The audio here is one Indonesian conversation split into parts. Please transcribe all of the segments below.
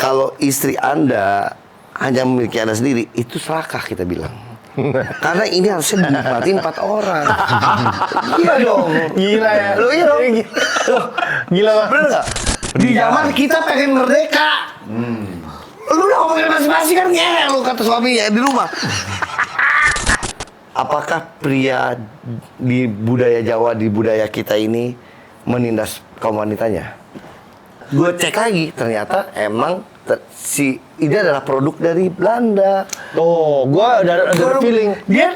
kalau istri Anda hanya memiliki Anda sendiri, itu serakah kita bilang. Karena ini harusnya dinikmati 4 orang. Iya dong. Gila ya. Lu iya dong. Gila Pak. Bener nggak? Di zaman kita pengen merdeka. Lu udah ngomongin masing-masing kan ngehel lu kata suaminya di rumah. Apakah pria di budaya Jawa, di budaya kita ini menindas kaum wanitanya? Gue cek lagi, ternyata emang si ini adalah produk dari Belanda. Oh, gua ada feeling. Dia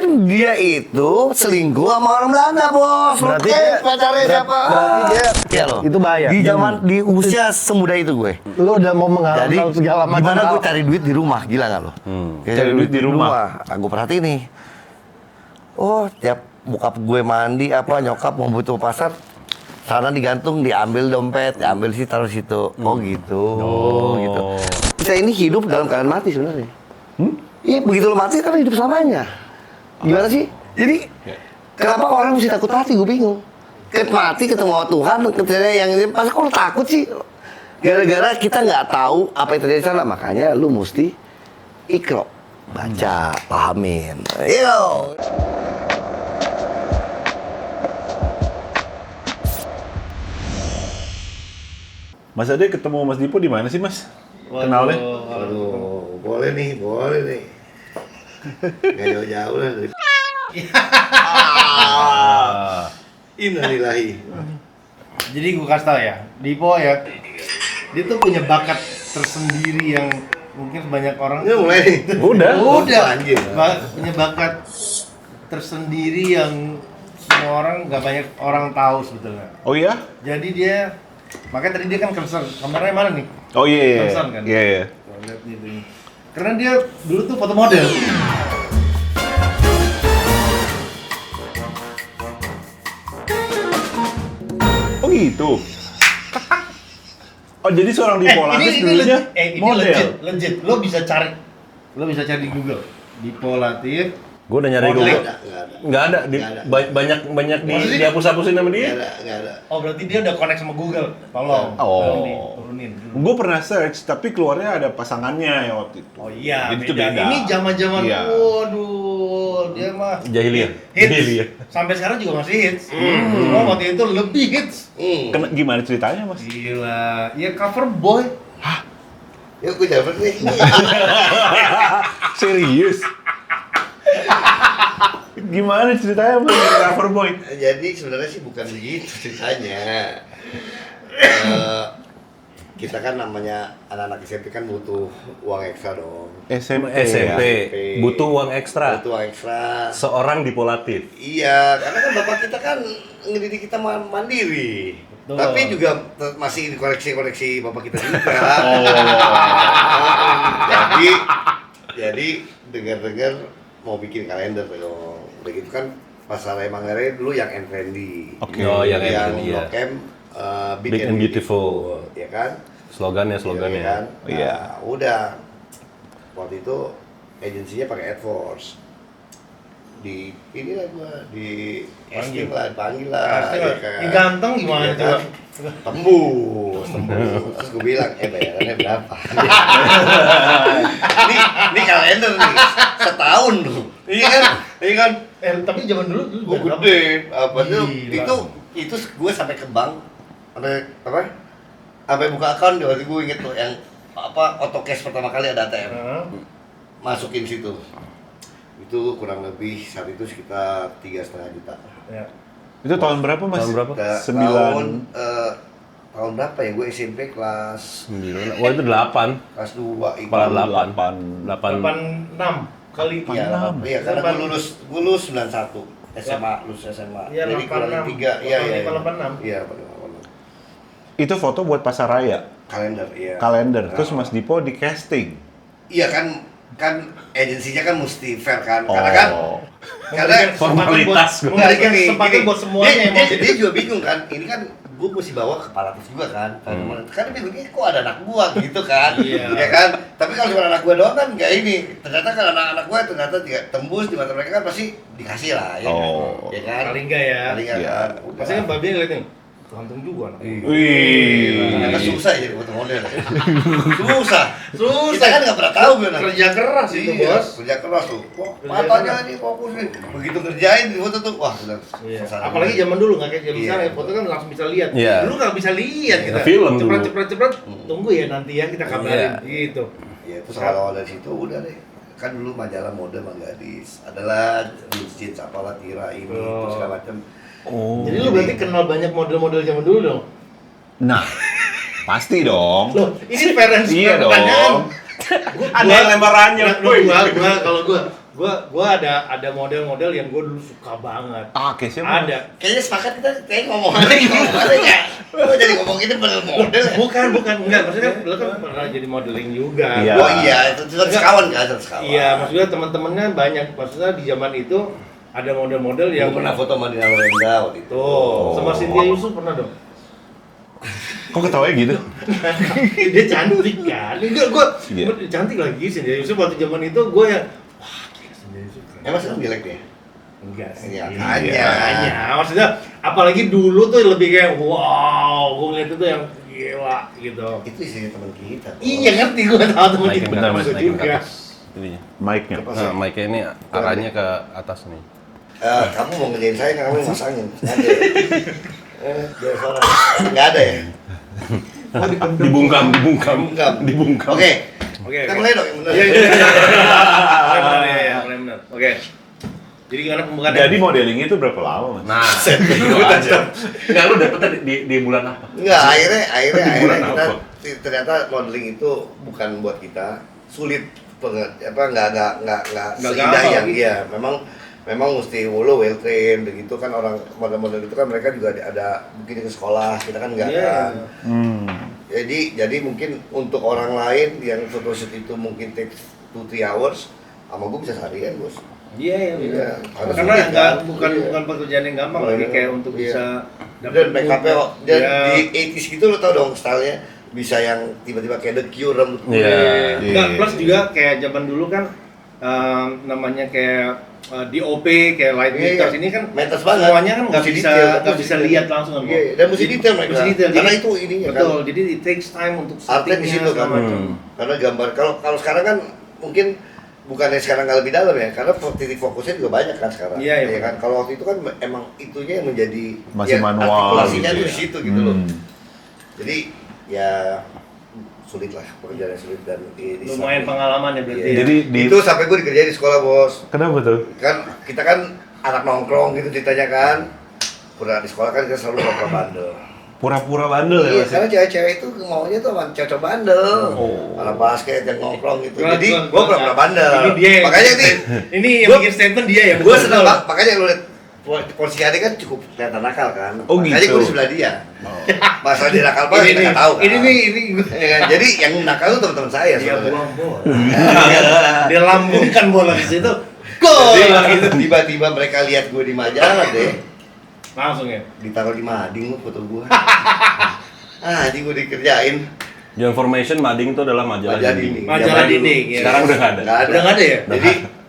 itu selingkuh sama orang Belanda, bos. Berarti pacarnya siapa? Berarti dia Iya loh. itu bahaya. Di zaman di usia semuda itu gue. Lu udah mau Jadi menghalalkan segala macam gimana hal. gue cari duit di rumah, gila nggak lo? Cari duit di rumah. Aku perhatiin nih. Oh, tiap bokap gue mandi apa nyokap mau butuh pasar, sana digantung, diambil dompet, diambil sih taruh situ. Oh gitu. Oh gitu. Kita ini hidup dalam keadaan mati sebenarnya. Iya, begitu lo mati kan hidup selamanya. Gimana sih? Jadi kenapa orang mesti takut mati? Gue bingung. Mati ketemu sama Tuhan, ketika yang ini pasti kok lo takut sih? Gara-gara kita nggak tahu apa yang terjadi di sana, makanya lu mesti ikro, baca, pahamin. Yo. Mas Ade ketemu Mas Dipo di mana sih, Mas? Kenalnya? Aduh, boleh nih. Gak jauh-jauh lah dari Innalillahi. Jadi gue kasih tau ya, Dipo ya, dia tuh punya bakat tersendiri yang mungkin banyak orang. Ini mulai nih. Udah. Anjir. Punya bakat tersendiri yang semua orang nggak banyak orang tahu sebetulnya. Oh iya? Jadi dia, makanya tadi dia kan concern. Kameranya mana nih? Oh iya. Concern kan? Iya. Tuh, lihat nih, tuh. Karena dia dulu tuh foto model. Oh gitu. Oh jadi seorang Dipo Latif dulunya ini model. legit. Lo bisa cari di Google. Dipo Latif. Gua udah nyari Model. Google. Nggak ada. Nggak ada. Banyak Maksudnya- dihapus-hapusin sama dia. Nggak ada. Oh berarti dia udah connect sama Google. Tolong. Oh. Turunin. Gue pernah search, tapi keluarnya ada pasangannya ya waktu itu. Oh iya, Jadi itu beda. beda. Ini zaman-zaman, Iya. waduh, dia mah Jahiliyah. hits. Jahiliyah. Sampai sekarang juga masih hits. Cuma waktu itu lebih hits. Gimana ceritanya, Mas? Gila, ya cover boy. Yuk gue dapet nih. Serius? Gimana ceritanya, Mas? Cover boy. Jadi sebenarnya sih bukan begitu ceritanya. Kita kan namanya anak-anak SMP kan butuh uang ekstra dong. SMP. SMP. Ya? Butuh uang ekstra. Butuh uang ekstra. Seorang Dipo Latif. Iya, karena kan bapak kita kan ngedidik kita mandiri. Betul. Tapi juga masih dikoreksi bapak kita juga. jadi dengar-dengar mau bikin kalender dong. Begitu kan pasar Manggarai dulu yang trendy. Oke. Oh, yang Yang trendy, ya. Blok M Big and Beautiful. ya kan? Slogannya. Iya kan? Iya. Nah, udah. Waktu itu agensinya pakai AdForce. Di inilah gua di casting lah, dipanggil lah. Ini ganteng gimana Iya coba? kan? Tembus. Terus gue bilang, bayarannya berapa? ini kalender nih, setahun tuh. Iya kan? Tapi zaman dulu Gue gede, apa tuh? Gila. Itu gue sampai ke bank, sampai buka akun waktu gue inget tuh yang auto cash pertama kali ada ATM, masukin situ. Itu kurang lebih saat itu sekitar 3,5 juta. Ya. Itu tahun berapa, Mas? Tahun berapa? Tahun berapa ya? Gue SMP kelas 9. Wah itu 8. kelas 2 itu. Kepala 8. 86 kali. Iya, karena gue lulus 91 SMA, lulus SMA. Iya, Jadi kurang 86. 3, iya. 86. Iya, Itu foto buat Pasar Raya. kalender, iya. Kalender. Terus Mas Dipo di casting. Iya kan agensinya kan mesti fair kan, karena Formalitas. Kesempatan buat semuanya emang. dia juga bingung kan, ini kan gue mesti bawa ke Palatif juga kan, kan dia bingung, kok ada anak gua gitu kan, Iya. ya kan, tapi kalau cuma anak gua doang kan nggak ini, ternyata kalau anak-anak gua ternyata tidak tembus di mata mereka kan pasti dikasih lah, ya kan, ya kan, Paling enggak ya. paling nggak Iya. kan, udah. Pasti kan babi ngeliatin. Ganteng juga anak. Wih. Ternyata susah ya jadi foto model. Susah. Kita kan nggak pernah tahu kan. Kerja keras itu, Iya, Bos. kerja keras tuh. Wah, Kerja matanya keras. nih fokus nih. Begitu kerjain di foto tuh, wah udah. Iya. selesai. Apalagi zaman dulu nggak kayak zaman Iya. sekarang, foto kan langsung bisa lihat. Iya. Dulu nggak bisa lihat kita. Film dulu. Cepet, tunggu ya nanti ya kita kabarin gitu. Ya itu kalau dari situ udah deh. Kan dulu majalah mode Mang Gadis. Adalah jeans apalah Tira ini Oh. terus segala macam. Oh. Jadi lu berarti kenal banyak model-model zaman dulu dong? Nah, pasti dong. Loh, ini parents Iya pertanyaan. dong. Ada yang lemparannya, boy. Gua ada model-model yang gua dulu suka banget. Ah, kayak siapa? Ada. Kayaknya sepakat kita kayak ngomong gimana ya? Lo jadi ngomong ini bener model ya? Bukan, enggak. Maksudnya lu kan pernah jadi modeling juga. Iya. Oh iya, itu sekawan kan, sekawan. Iya, maksudnya teman-temannya banyak. Maksudnya di zaman itu ada model-model yang Yang pernah foto sama Dina Lorenza waktu itu. tuh, sama Cynthia Yusuf pernah dong. Kok ketawanya gitu? Dia cantik kan. Gua Iya. cantik lagi Cynthia Yusuf waktu zaman itu gua yang wah, gila Cynthia Yusuf. Emang sekarang jelek deh? Enggak sih. Iya, Makanya, maksudnya apalagi dulu tuh lebih kayak wow, gua ngeliat itu yang gila gitu. Itu isinya teman kita. Iya ngerti gua tahu temen Naikin kita bentar, Mas, maksud naikin ke juga. atas. Ininya. Mic-nya. Nah, mic-nya ini arahnya ke atas nih. Kamu mau ngerjain saya, kamu yang masangin. Nggak ada ya? Biar suara. Nggak ada ya? Dibungkam. Dibungkam. Oke. Oke. Kita mulai dong yang bener. Iya, iya, iya. Mulai benar. Oke. Jadi gimana pembukaan? Jadi modeling itu berapa lama, Mas? Nah, itu aja. Enggak, lu dapetnya di bulan apa? Enggak, akhirnya Bulan kita apa? ternyata modeling itu bukan buat kita, sulit banget. Nggak Nggak seindah gampang, yang gitu. dia. Memang mesti lo well trained begitu kan, orang model-model itu kan mereka juga ada mungkin ke sekolah, kita kan enggak Iya. kan. Hmm. Jadi mungkin untuk orang lain yang photoshoot itu mungkin takes 2-3 hours, sama gue bisa seharian, Bos. Iya, Iya. Harus Karena sulit, enggak kan? bukan Iya. bukan pekerjaan yang gampang Iya. lagi kayak untuk Iya. bisa Dan make up-nya dan Iya. di 80s gitu lo tau dong stylenya bisa yang tiba-tiba kayak The Cure rambut gue. Iya. Enggak, plus juga kayak zaman dulu kan namanya kayak DOP kayak light Iya, makeup iya. ini kan Matters banget. semuanya kan nggak Mesti bisa detail, nggak mesti bisa detail. lihat langsung kan. Iya, dan mesti detail mereka. Mesti detail. Karena Jadi- itu ininya betul. kan. Jadi it takes time untuk Artnya di situ kan. segala macam. Karena gambar kalau sekarang kan mungkin bukannya sekarang nggak lebih dalam ya, karena titik fokusnya juga banyak kan sekarang. Iya, iya. kan. Kalau waktu itu kan emang itunya yang menjadi Masih ya, manual artikulasinya gitu tuh ya. di situ gitu loh. Hmm. Jadi ya sulit lah, pekerjaan yang sulit dan ini Lumayan pengalaman ya berarti. Iya. Ya. Jadi di Itu sampai gue dikerjain di sekolah, Bos. kenapa tuh? Kan kita kan anak nongkrong gitu ceritanya kan. Pernah di sekolah kan kita selalu pura bandel. Pura-pura bandel ya, Iya, Mas? karena cewek-cewek itu maunya tuh sama cewek bandel. Oh. Anak basket yang nongkrong gitu. Gua- Jadi gua- gue gua- pura-pura bandel. Ini dia yang- Makanya nih, Ini yang Gua- bikin statement dia ya. gue betul, seneng betul. banget. Makanya lu lihat posisi adik kan cukup kelihatan nakal kan. Oh, Makanya gitu. gue di sebelah dia. Oh. Masalah dia nakal banget Ini kita nih, nggak tahu kan. ini Ya kan? Jadi yang nakal tuh teman-teman saya dia sebenarnya. buang bola. Dia lambungkan bola di situ. Gol. Jadi tiba-tiba mereka lihat gue di majalah deh. Langsung ya. Ditaruh di mading lu foto gue. Jadi gue dikerjain. Your Information Mading itu adalah majalah Majalah dinding. dinding. Majalah Zaman dulu. dinding, ya. Sekarang udah nggak ada. Udah nggak ada ya?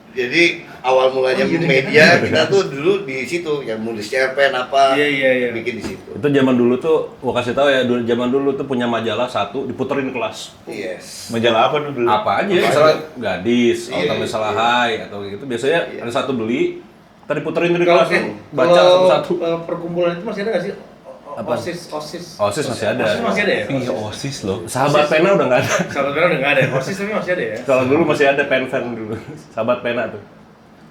Jadi awal mulanya Oh, iya, media kita tuh dulu di situ yang nulis cerpen apa. Iya. Bikin di situ. Itu zaman dulu tuh, gua kasih tahu ya, zaman dulu tuh punya majalah satu diputerin kelas. Yes. Majalah apa dulu? Apa aja, Apa misalnya aja? gadis, Iya, atau misalnya iya. hai atau gitu. Biasanya Iya. ada satu beli, tadi puterin dari Kalau kelas tuh, baca satu-satu. perkumpulan itu masih ada nggak sih? Apa? OSIS. OSIS masih ada. OSIS masih ada ya? Iya, OSIS loh. Sahabat pena udah nggak ada. Sahabat pena udah nggak ada. OSIS tapi masih ada ya? Kalau dulu masih ada pen-pen dulu, sahabat pena tuh.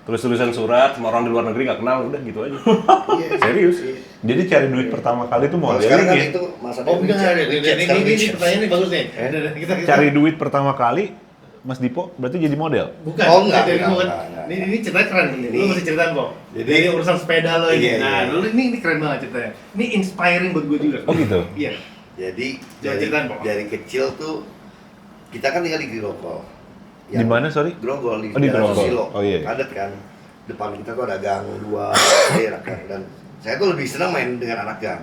Tulis-tulisan surat sama orang di luar negeri nggak kenal, udah gitu aja. Iya. Serius. Jadi cari duit pertama kali itu Kalau sekarang modeling kan ya. itu masa Oh enggak ada. Ini pertanyaan ini bagus nih. Eh? Cari duit pertama kali, Mas Dipo berarti jadi model. Bukan. Oh, enggak, Ini enggak, bukan. enggak. Ini cerita keren nih. Lu Ini- masih ceritain kok. Jadi- Jadi urusan sepeda lo ini. Iya, Nah, iya. dulu ini keren banget ceritanya. Ini inspiring buat gue juga. Oh, gitu? Iya. Jadi Jangan ceritain, Pak. dari kecil tuh kita kan tinggal di Grogol. Di mana, sorry? Grogol di Oh, di Jalan Grogol. Susilo. Oh, iya. Padat kan. Depan kita tuh ada gang 2 anak gang, dan saya tuh lebih senang main dengan anak gang.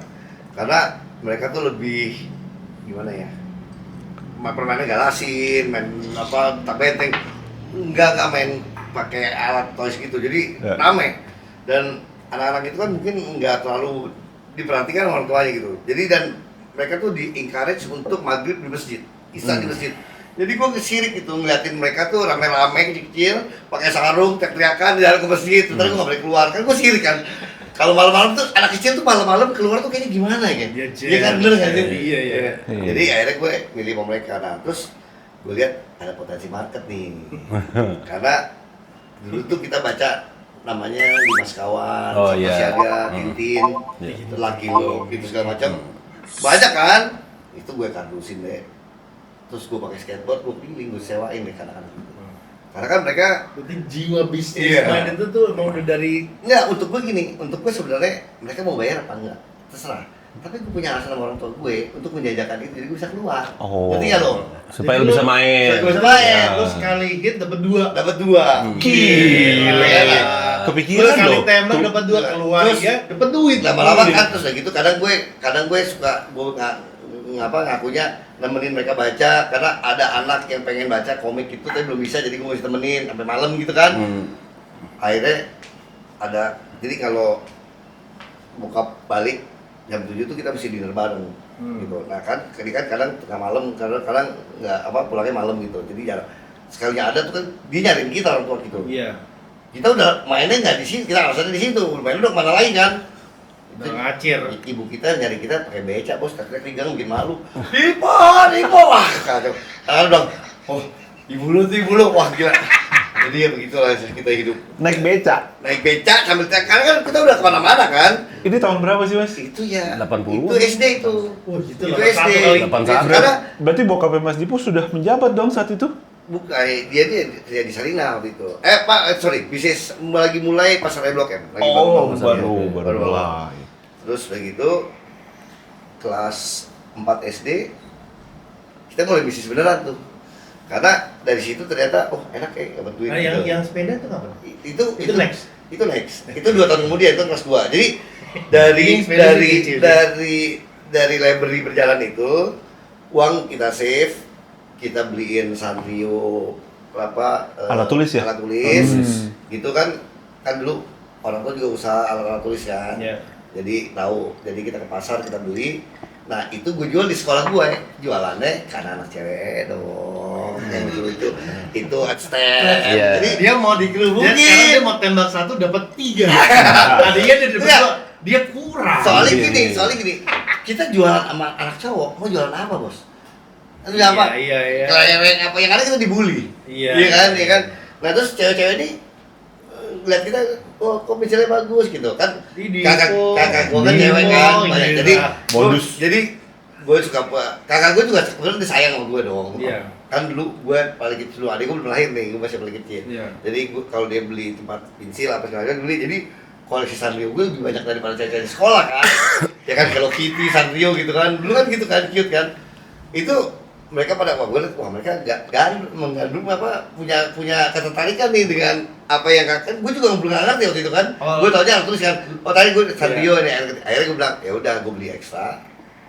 Karena mereka tuh lebih gimana ya? Permainnya galasin, main apa tak benteng. Enggak main pakai alat toys gitu. Jadi Ya. rame. Dan anak-anak itu kan mungkin nggak terlalu diperhatikan orang tuanya gitu. Jadi dan mereka tuh di encourage untuk maghrib di masjid, isya di masjid. Jadi gue kesirik gitu ngeliatin mereka tuh rame-rame kecil-kecil pakai sarung teriak-teriakan di dalam ke masjid. Terus gue nggak boleh keluar kan gue sirik kan. Kalau malam-malam tuh anak kecil tuh malam-malam keluar tuh kayaknya gimana ya? Iya kan bener kan? Iya. Jadi akhirnya gue milih sama mereka. Nah terus gue lihat ada potensi market nih. Karena dulu tuh kita baca namanya Lima Sekawan, Oh, Sabtu iya. Siaga, Tintin, itu Lucky Lo, gitu segala macam. Banyak kan? Itu gue kardusin deh. Terus gue pakai skateboard, gue keliling, gue sewain deh kadang-kadang. Karena kan mereka Berarti jiwa bisnis Iya. main itu tuh emang udah dari enggak, untuk gue gini, untuk gue sebenarnya mereka mau bayar apa enggak, terserah. Tapi gue punya alasan sama orang tua gue untuk menjajakan itu, jadi gue bisa keluar. Oh. Ngerti nggak lo? Supaya lu bisa main. Supaya gue bisa main. Ya. terus sekali hit dapat 2. Dapat 2. Gila. Gila. Kepikiran Terus kali loh. tembak dapat 2 keluar Terus, ya, dapat duit. Lama-lama kan terus kayak gitu, kadang gue suka ngakunya nemenin mereka baca karena ada anak yang pengen baca komik itu tapi belum bisa, jadi gue mesti temenin sampai malam gitu kan. Akhirnya ada, jadi kalau bokap balik jam 7 tuh kita mesti dinner bareng gitu. Nah kan kadang tengah malam, kadang nggak pulangnya malam gitu. Jadi jarang, sekalinya ada tuh kan dia nyariin kita orang tua gitu. Iya. Kita udah mainnya nggak di sini, kita alasannya di situ, main udah kemana lagi kan. Udah ngacir. Ibu kita nyari kita pakai beca bos, teriak di gang bikin malu. Ipo, wah kacau. Karena dong, oh ibu lu, wah gila. Jadi ya begitulah kita hidup. Naik beca. Naik beca sambil teriak, karena kan kita udah kemana-mana kan. Ini tahun berapa sih mas? Itu ya, 80. itu SD itu. Wah, gitu Itu 81 SD. kali. 81. Karena Berarti bokapnya Mas Dipo sudah menjabat dong saat itu? bukan dia di Sarinah waktu itu. Sorry, bisnis lagi mulai pasar Blok M. Lagi bangun pasarnya. baru mulai. Terus udah gitu kelas 4 SD kita mulai bisnis beneran tuh. Karena dari situ ternyata enak dapat duit. Nah, gitu. yang sepeda itu apa? Itu next. Itu next. Itu 2 tahun kemudian, itu kelas 2. Jadi dari Sepeda dari kecil, dari library berjalan itu uang kita save, kita beliin Sanrio Alat tulis ya? Alat tulis. Gitu kan dulu orang tua juga usaha alat tulis kan. Iya. Jadi tahu, jadi kita ke pasar kita beli. Nah itu gue jual di sekolah gue, jualannya karena anak cewek dong, yang lucu itu stand. Iya. Jadi Dia mau dikerubukin. Sekarang dia mau tembak 1 dapat 3. Tadinya dia dapat Enggak. 2. Dia kurang. soalnya gini, kita jualan sama anak cowok, mau jualan apa bos? Itu apa? Iya. Cewek apa yang ada kita dibully. Iya. Iya kan. Nah terus cewek-cewek ini lihat kita, kok pensilnya bagus gitu kan. Kakak gue kan cewek kan, banyak. Jadi Modus. Jadi gue suka, kakak gue juga sebenarnya disayang sama gue dong. Iya. Kan dulu gue paling kecil, adik gue belum lahir nih, gue masih paling kecil. Iya. Jadi kalau dia beli tempat pensil apa segala macam beli, jadi koleksi Sanrio gue lebih banyak daripada cewek-cewek di sekolah kan. Ya kan Hello Kitty, Sanrio gitu kan, dulu kan gitu kan, cute kan. Itu mereka pada mereka mengandung punya ketertarikan nih dengan apa yang kan gue juga belum ngerti waktu itu kan. Gue tau aja terus kan, tadi gue Sanrio nih, akhirnya gue bilang ya udah gue beli ekstra.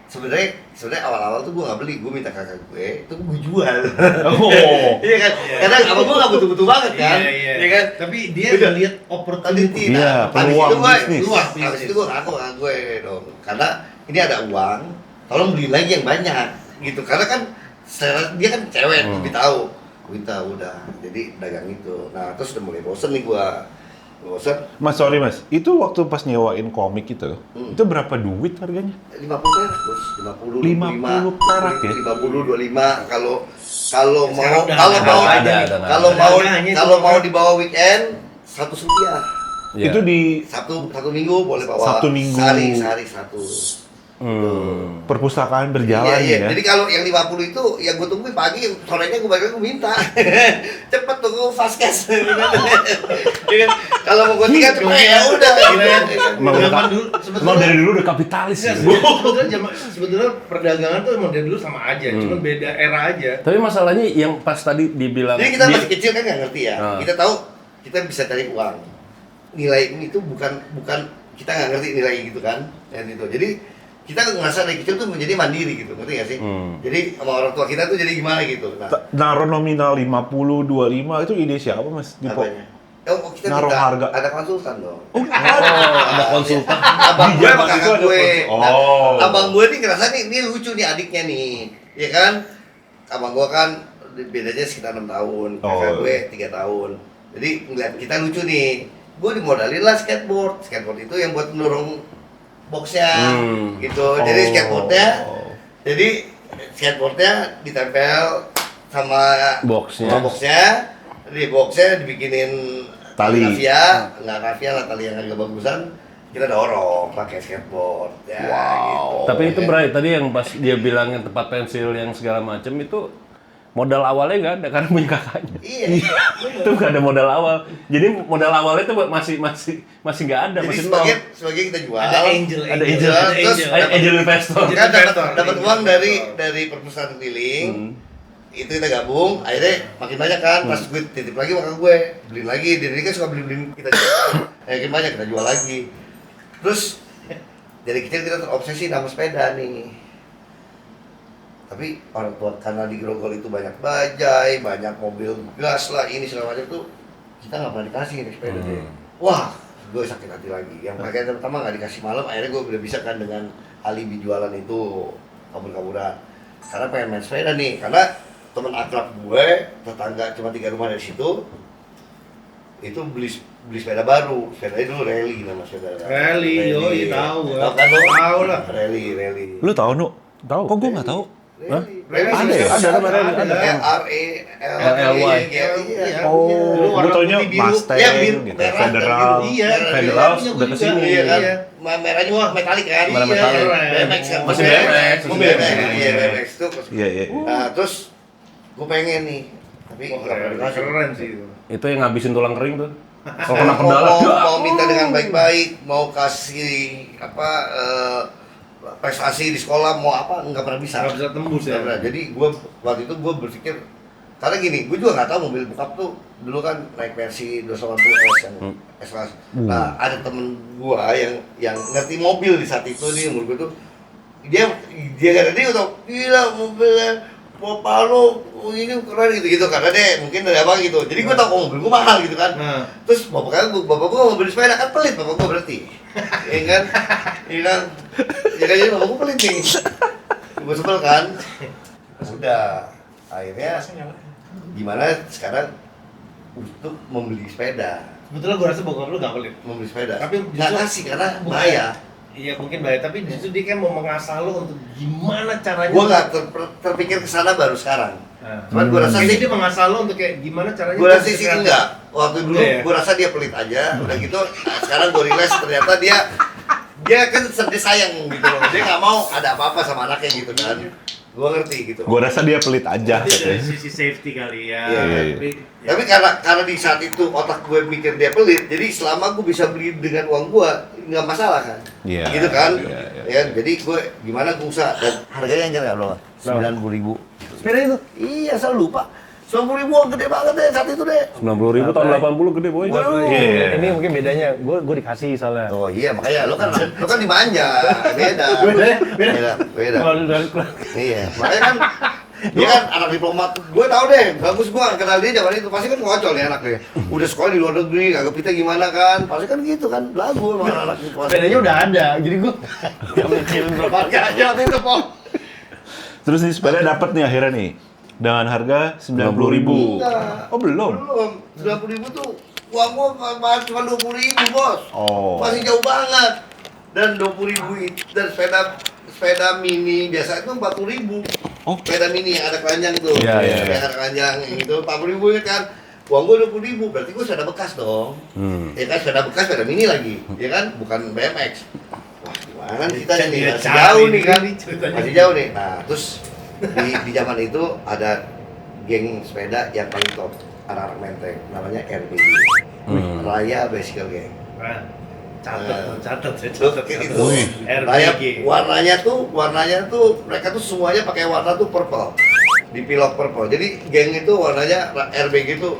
Sebenarnya awal-awal tuh gue nggak beli, gue minta kakak gue, itu gue jual. Iya kan, karena apa gue nggak butuh-butuh banget kan, Iya. kan. Tapi dia Udah. lihat opportunity. Iya, Habis peluang itu gue, bisnis. habis itu gue ngaku kakak gue dong, karena ini ada uang, tolong beli lagi yang banyak, gitu. Karena kan dia kan cewek, lebih tahu. Gue tahu udah, jadi dagang itu. Nah terus udah mulai bosen nih gue. Bosan, Mas, sorry mas, itu waktu pas nyewain komik itu berapa duit harganya? 50 perak bos, 50, 50 perak ya? 50, 25, kalau mau, Sekarang udah kalau mau dibawa weekend, 100 rupiah. Iya. Itu di Satu minggu boleh bawa. Satu minggu. Sehari 1. perpustakaan berjalan Iya. ya? Jadi kalau yang 50 itu yang gue tungguin pagi, sorenya gue balik gue minta. Cepet tuh gue fast cash. Iya kan? Kalau mau gue tinggal cepet ya udah. Emang dari dulu udah kapitalis ya. Sebetulnya perdagangan tuh emang dari dulu sama aja, cuma beda era aja. Tapi masalahnya yang pas tadi dibilang Jadi kita masih kecil kan nggak ngerti ya. Ah. Kita tahu kita bisa cari uang. Nilai itu bukan kita nggak ngerti nilai gitu kan. Gitu. Jadi kita ngerasa dari kecil tuh menjadi mandiri gitu, ngerti nggak sih? Jadi sama orang tua kita tuh jadi gimana gitu. Nah, Naruh nominal 50, 25 itu ide siapa mas? apanya? Oh, kita Naruh minta, harga. ada konsultan dong. Ada konsultan. Abang Di gue zaman sama itu kakak ada gue. Nah, Oh. abang gue nih ngerasa nih, ini lucu nih adiknya nih, ya kan? Abang gue kan bedanya sekitar 6 tahun, kakak Oh. gue 3 tahun. Jadi ngeliat kita lucu nih. Gue dimodalin lah skateboard. Skateboard itu yang buat mendorong boxnya, gitu. Jadi Oh. skateboardnya ditempel sama Boxnya. sama boxnya. Di boxnya dibikinin Tali. nggak rafia lah, tali yang agak bagusan. Kita dorong pakai skateboard. Ya, gitu. Tapi itu Bray, tadi yang pas dia bilang yang tempat pensil yang segala macam itu modal awalnya nggak ada karena punya kakaknya. Iya. Itu nggak ada modal awal. Jadi modal awalnya itu masih nggak ada. Jadi masih sebagian kita jual. Ada angel, Ada angel. Terus Angel investor. kan investor. dapat uang dari perpustakaan keliling. Itu kita gabung, akhirnya makin banyak kan. Pas gue titip lagi maka gue beli lagi. Dia kan suka beli kita jual. Makin banyak kita jual lagi. Terus dari kecil kita terobsesi sama sepeda nih. Tapi orang tua karena di Grogol itu banyak bajai, banyak mobil gas lah, ini segala macam tuh kita nggak pernah dikasih nih sepeda deh. Wah, gue sakit hati lagi. Yang bagian pertama nggak dikasih malam, akhirnya gue udah bisa kan dengan alibi jualan itu kabur-kaburan. Karena pengen main sepeda nih, karena teman akrab gue, tetangga cuma 3 rumah dari situ, itu beli sepeda baru. Sepedanya dulu rally nama sepeda. Rally, yoi, tahu gue. Tahu kan lo? Tahu lah. Rally. Lu tahu, Nu? Tahu. Kok gue nggak tahu? Rally. Ada ya? Ada nama Rally, ada. RALLY. Iya. Oh, Dulu warna gue taunya putih biru. Mustang Iya, biru. gitu, Merah, Federal. biru. Iya, Federal punya udah gue kesini. juga. Iya kan? Iya. Merahnya wah metalik kan? Merah metalik. BMX kan? Masih BMX. Oh, BMX. Iya, BMX tuh. Iya, iya. Nah, terus gue pengen nih, tapi Wah, nggak pernah dikasih. keren sih itu. Itu yang ngabisin tulang kering tuh. Kalau kena Mau, pedala, mau minta dengan baik-baik, mau kasih apa prestasi di sekolah, mau apa nggak pernah bisa. Nggak bisa tembus ya. Nggak pernah. Jadi gue waktu itu gue berpikir karena gini, gue juga nggak tahu mobil bokap tuh dulu kan naik Mercy 280S yang S-Class. Nah ada temen gue yang ngerti mobil di saat itu nih, umur gue tuh dia kata dia udah gila mobilnya Bapak lo ini keren gitu karena deh mungkin dari abang gitu. Jadi gue tau mobil gue mahal gitu kan. Terus bapak gue mau beli sepeda kan pelit bapak gue berarti, ya kan? Ya kan jadi bapak gue pelit nih. Gue sebel kan. Sudah akhirnya gimana sekarang untuk membeli sepeda. Sebetulnya gue rasa bokap lu nggak pelit. Membeli sepeda. Tapi nggak justru- kasih karena bukan. bahaya. Iya mungkin bahaya, tapi justru dia kan mau mengasah lu untuk gimana caranya. Gue nggak terpikir ke sana baru sekarang. Cuman gue rasa Mungkin sih dia mengasah lu untuk kayak gimana caranya. gue rasa dia sih bisa enggak. Waktu dulu Iya. gue rasa dia pelit aja. Udah gitu, nah, sekarang gue realize ternyata dia kan sedih sayang gitu loh. Dia nggak mau ada apa-apa sama anaknya gitu kan. Gue ngerti gitu. Gue rasa dia pelit aja. Tapi dari katanya. sisi safety kali ya. Iya, iya. Tapi, ya. Tapi karena di saat itu otak gue mikir dia pelit, jadi selama gue bisa beli dengan uang gue nggak masalah kan, Iya, gitu kan, iya, iya. ya. Jadi gue gimana gue usaha dan harganya yang nggak loh, 90.000. sepeda itu Iya, selalu lupa. 90.000 gede banget deh saat itu deh. 90.000 tahun 80 gede boy. Waduh. Iya. Ini mungkin bedanya, gue dikasih soalnya. Oh iya, makanya lo kan dimanja, beda. Beda. Kalau dari Iya, makanya kan dia kan anak diplomat. Gue tau deh, bagus gue kenal dia zaman itu pasti kan ngocol ya anaknya. Udah sekolah di luar negeri, kagak pita gimana kan? Pasti kan gitu kan, lagu sama anak diplomat. bedanya udah ada, jadi gue nggak mikirin berapa. Harga aja waktu itu, Pong. Terus nih sepeda dapat nih akhirnya nih dengan harga 90.000. Enggak. Oh belum. Belum, 90.000 tuh uang gue cuma 20.000 bos. Oh. Masih jauh banget. Dan 20.000 itu dan sepeda mini biasa itu 40.000. Oh. Sepeda mini yang ada keranjang tuh. Iya, iya, Yang iya. ada keranjang itu 40.000 kan. Uang gue 20.000, berarti gue sepeda bekas dong. Ya kan sepeda bekas, sepeda mini lagi, ya kan, bukan BMX. Wah, gimana nih kita nih? Dia Masih cari jauh nih kan, nih ceritanya. masih jauh nih. Nah, terus di zaman itu ada geng sepeda yang paling top, anak-anak menteng, namanya RBG, Raya Bicycle Gang. Nah, catat ya, Lu catat. kayak gitu. Wih. Raya, RBG. warnanya tuh mereka tuh semuanya pakai warna tuh purple, dipilok purple. Jadi geng itu warnanya RBG itu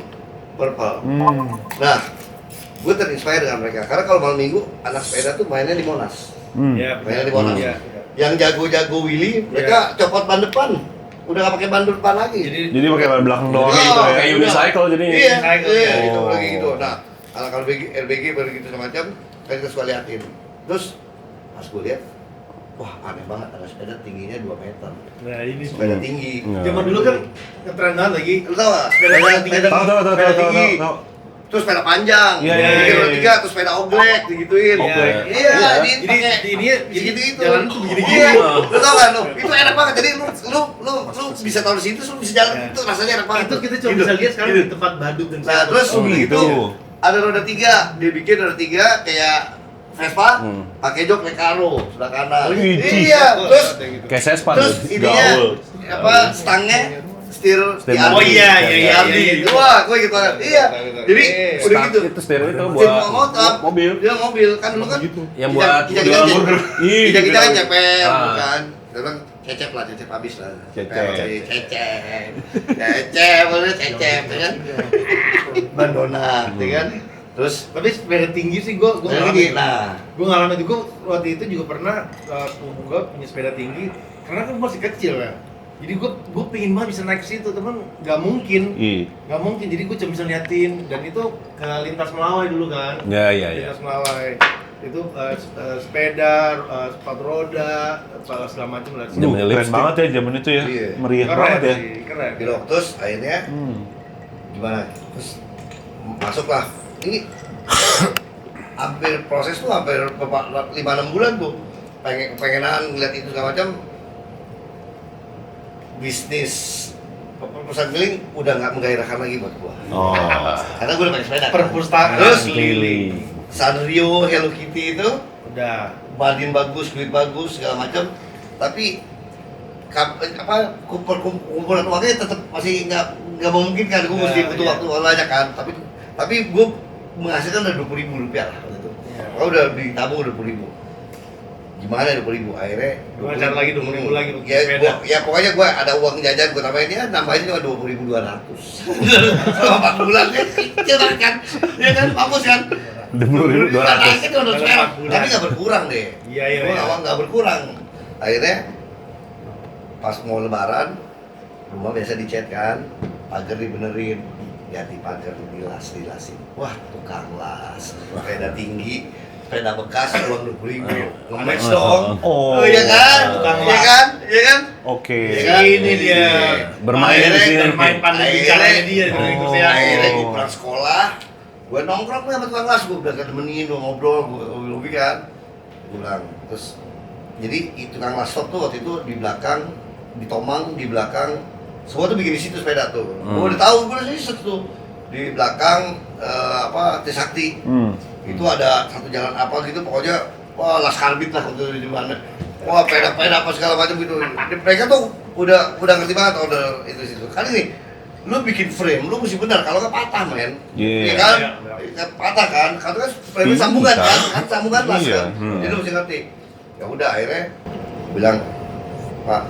purple. Nah, gue terinspire dengan mereka karena kalau malam minggu anak sepeda tuh mainnya di Monas. Ya, Mainnya di Monas. Iya. Yang jago-jago Willy, mereka copot ban depan. Udah gak pakai ban depan lagi. Jadi Jadi pakai ban belakang doang Oh, gitu ya. Kayak unicycle jadi. Iya, Unicycle, iya, ya. gitu Oh. lagi gitu. Nah, anak RBG baru gitu semacam, kan kita suka liatin. Terus pas gue lihat, wah aneh banget, ada sepeda tingginya 2 meter. Nah ini Sepeda tinggi. zaman dulu kan ngetren banget lagi. Lu tau gak? Sepeda tinggi. Sepeda tinggi. Terus sepeda panjang, Iya, iya, bikin iya, roda iya. 3, terus sepeda oblek, digituin. Oblek. Iya, Jadi ini gitu-gitu. jalan tuh begini-gini. Iya, lu tau gak lu? Itu enak banget, jadi lu bisa taruh di situ, lu bisa jalan, itu rasanya enak banget. Itu kita cuma Gitu. bisa lihat sekarang di tempat badut dan Nah, terus Oh, itu gitu. ada roda 3, dia bikin roda 3 kayak Vespa, pakai jok Recaro sebelah kanan. Oh, iya. Iya, terus Kayak Sespan. terus ininya apa stangnya setir Setir Ardi. mobil. Oh, iya, iya, Ardi. iya. Wah, gue gitu kan. Iya. Jadi udah gitu. Itu stereo itu Buat buat motor, mobil. dia mobil kan dulu kan. yang buat kita jual kan burger. kita kan cepet Ah. kan. Dia bilang cecep lah, cecep habis lah. Cecep. Cecep, boleh cecep, ya kan? Bandona, ya kan? Terus Tapi sepeda tinggi sih gue lagi, ngalamin. nah, Gue ngalamin itu, gue waktu itu juga pernah sepupu gue punya sepeda tinggi karena kan masih kecil ya. Jadi gue pengen banget bisa naik ke situ, temen nggak mungkin, nggak mungkin. Jadi gue cuma bisa liatin dan itu ke lintas Melawai dulu kan. Ya, ya, ya. Lintas Melawai itu sepeda, sepatu roda, segala macam lah. Zamannya Keren lipstick. banget ya zaman itu ya. Iya. Meriah Keren banget ya. sih, keren. gitu. Terus akhirnya gimana? Terus masuklah. Ini hampir proses tuh hampir 5-6 bulan tuh. Pengenan ngeliat itu segala macam. Bisnis perusahaan keliling udah nggak menggairahkan lagi buat gua. Oh. Karena gua udah pakai sepeda. Kan? Perpustakaan Terus keliling. Sanrio, Hello Kitty itu Udah. margin bagus, duit bagus segala macam. Tapi kumpulan uangnya tetap masih nggak memungkinkan. Gue mesti butuh iya. waktu banyak kan. Tapi gue menghasilkan udah 20.000 rupiah lah waktu itu. Kalau udah ditabung 20.000. Gimana 20.000? Akhirnya Gua cari lagi 20.000 lagi untuk ya, sepeda. ya pokoknya gue ada uang jajan gue tambahin ya, nambahin cuma 20.200 selama 4 bulan ya kecil banget kan, ya kan, mampus kan. 20.200. Kan udah sepeda, 4 bulan. tapi nggak berkurang deh. Iya, iya, Gua iya. awal nggak berkurang. Akhirnya pas mau lebaran, rumah biasa dicat kan, pagar dibenerin, ganti pagar dilasin. Wah, tukang las, sepeda tinggi, sepeda bekas uang 20.000, nge-match dong. Oh. Iya kan? Tukang Iya las. kan? Iya kan? Oke. Iya kan? Ini dia. Bermain di Akhirnya sini. Bermain pandai bicaranya dia Oh, dari kursian. akhirnya gue pulang sekolah, gue nongkrong nih sama tukang las, gue udah ketemenin, gue ngobrol, gue hobi kan. Gue bilang, terus jadi tukang las stop tuh waktu itu di belakang, di Tomang, di belakang, semua tuh bikin di situ sepeda tuh. Gue udah tahu, gue udah riset tuh di belakang Trisakti. Itu ada satu jalan apa gitu, pokoknya wah las karbit lah waktu itu di mana. Wah peda apa segala macam gitu. Mereka tuh udah ngerti banget order itu situ. Kali ini lu bikin frame, lu mesti benar, kalau nggak patah men. Iya. Iya kan? Iya. Patah kan? Karena kan frame sambungan kan? Kan sambungan las Iya. kan. Jadi lu mesti ngerti. Ya udah akhirnya bilang, Pak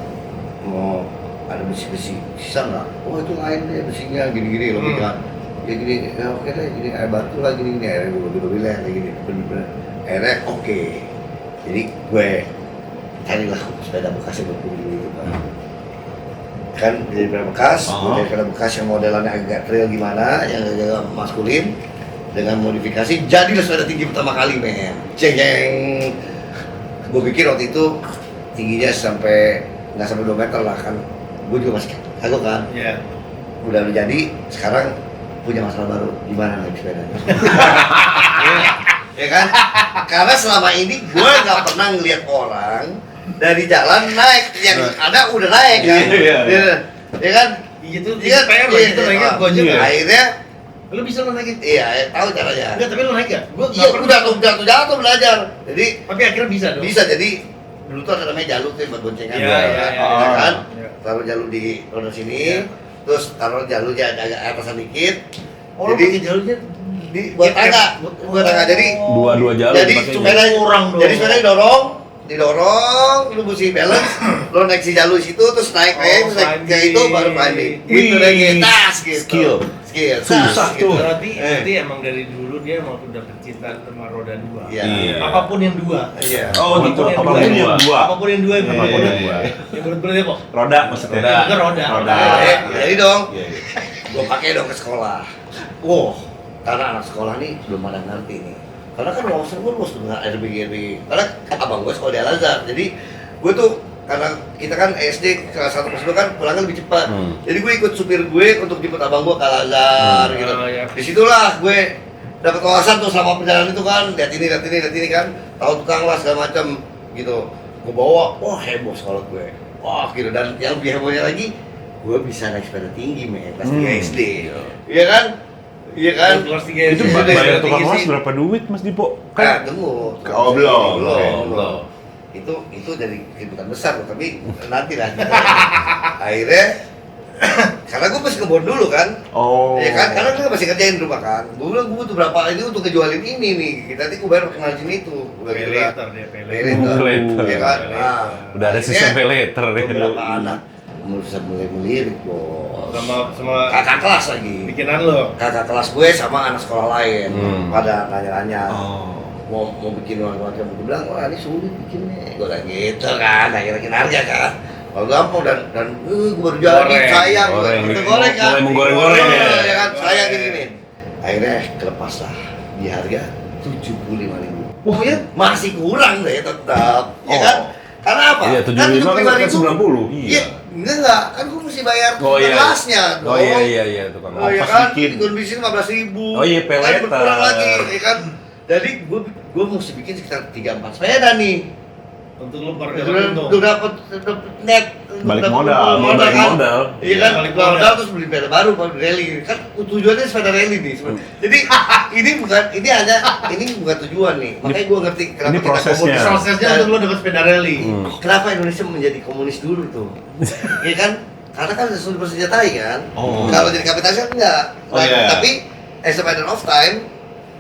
mau ada besi-besi sisa nggak? Oh itu lain deh besinya gini-gini loh kan. Ya gini, ya oke deh, gini air batu lah gini akhirnya gue bilang kayak gini bener-bener akhirnya oke. Jadi gue carilah sepeda bekas yang berpuluh gitu kan jadi sepeda bekas, gue cari sepeda bekas yang modelannya agak trail gimana, yang agak maskulin dengan modifikasi, jadilah sepeda tinggi pertama kali men, jeng. Gue pikir waktu itu tingginya sampai nggak sampai 2 meter lah kan, gue juga masih kagok kan. Iya. Udah jadi sekarang punya masalah baru, gimana naik sepedanya? Ya kan? Karena selama ini gue nggak pernah ngeliat orang dari jalan naik, yang ada udah naik kan? Iya. Ya kan? Iya tuh, Iya, PR lah gitu naiknya gua aja. Iya. Akhirnya, Lu bisa lo naikin? iya, tahu caranya. Enggak, tapi lu naik ya? Gua Iya, udah jatuh belajar. Jadi Tapi akhirnya bisa dong. bisa jadi dulu tuh ada namanya jalur tuh buat boncengan. Iya, iya, Ya kan? iya. Taruh jalur di roda sini, Iya. terus taruh jalurnya agak atasan dikit. Oh, lu pakai jalurnya Buat tangga, buat tangga. Jadi Dua jalur jadi dipakai. sepeda kurang dong. jadi sepeda didorong, lu mesti balance, lu naik si jalur situ terus naik terus naik ke itu baru climbing. Gitu deh gitu. Tas gitu. Skill. Susah tas, gitu. tuh. Berarti emang dari dulu dia emang udah kecintaan sama roda 2. Iya. Iya. Apapun yang 2. Iya. Oh gitu. Apapun yang dua. Apapun yang 2 itu. Apapun yang dua. Yang bener-bener kok. Roda maksudnya. Roda. Bukan roda. Roda. Jadi dong, Iya, iya. gua pakai dong ke sekolah. Wow, karena anak sekolah nih belum pada ngerti nih. Karena kan wawasan gue luas dengan RBG. Karena abang gue sekolah di Al-Azhar, jadi gue tuh karena kita kan SD kelas 1 kelas 2 kan pulangnya lebih cepat. Jadi gue ikut supir gue untuk jemput abang gue ke Al-Azhar gitu. Iya. Disitulah gue dapat wawasan tuh sama perjalanan itu kan, lihat ini kan, tahu tukang lah segala macam gitu. Gue bawa, wah heboh sekolah gue. Wah gitu, dan yang lebih hebohnya lagi, gue bisa naik sepeda tinggi kelas 3 SD. Iya kan? Iya kan? Kelas 3 Itu SD. bayar tukang kelas berapa duit Mas Dipo? Kan tunggu. Oh, belum. Itu dari keributan besar loh, tapi nanti lah. Akhirnya karena gue masih kebon dulu kan. Oh. Ya kan, karena gue masih kerjain di rumah kan. Gue bilang gue butuh berapa ini untuk ngejualin ini nih. Nanti gue bayar margin itu. Gue bilang Paylater. ya kan. Nah, Udah ada sistem paylater deh. beberapa anak mulai melirik bos. Sama Kakak kelas lagi. bikinan lo. Kakak kelas gue sama anak sekolah lain pada nanya-nanya. Oh. mau bikin macam gue bilang wah ini sulit bikinnya gue bilang gitu kan akhirnya harga kan kalau gampang dan gue baru jadi sayang kita goreng kan mulai menggoreng-goreng ya kan sayang gini akhirnya kelepas lah di harga 75.000 pokoknya masih kurang deh tetap ya kan karena apa? Iya, 75 kan 90. Iya, enggak, kan gue mesti bayar iya. kelasnya dong. Oh iya tukang Oh iya Ongkos kan, bikin. gue bikin 15.000. Oh iya, pay Kan later. berkurang lagi, ya kan. Jadi gue mesti bikin sekitar 3-4 sepeda nih. Untuk lo baru Udah dapet net. Balik dapet modal, balik kan. modal. Iya kan, Balik balik modal modal. terus beli sepeda baru, rally. Kan tujuannya sepeda rally nih. Jadi ini bukan tujuan nih. Makanya gue ngerti kenapa Ini kita prosesnya. komunis. prosesnya untuk lo dapat sepeda rally. Kenapa Indonesia menjadi komunis dulu tuh? Iya kan? Karena kan sudah bersenjatai kan? Kalau jadi kapitalis kan enggak. Oh, iya. Tapi as a matter of time,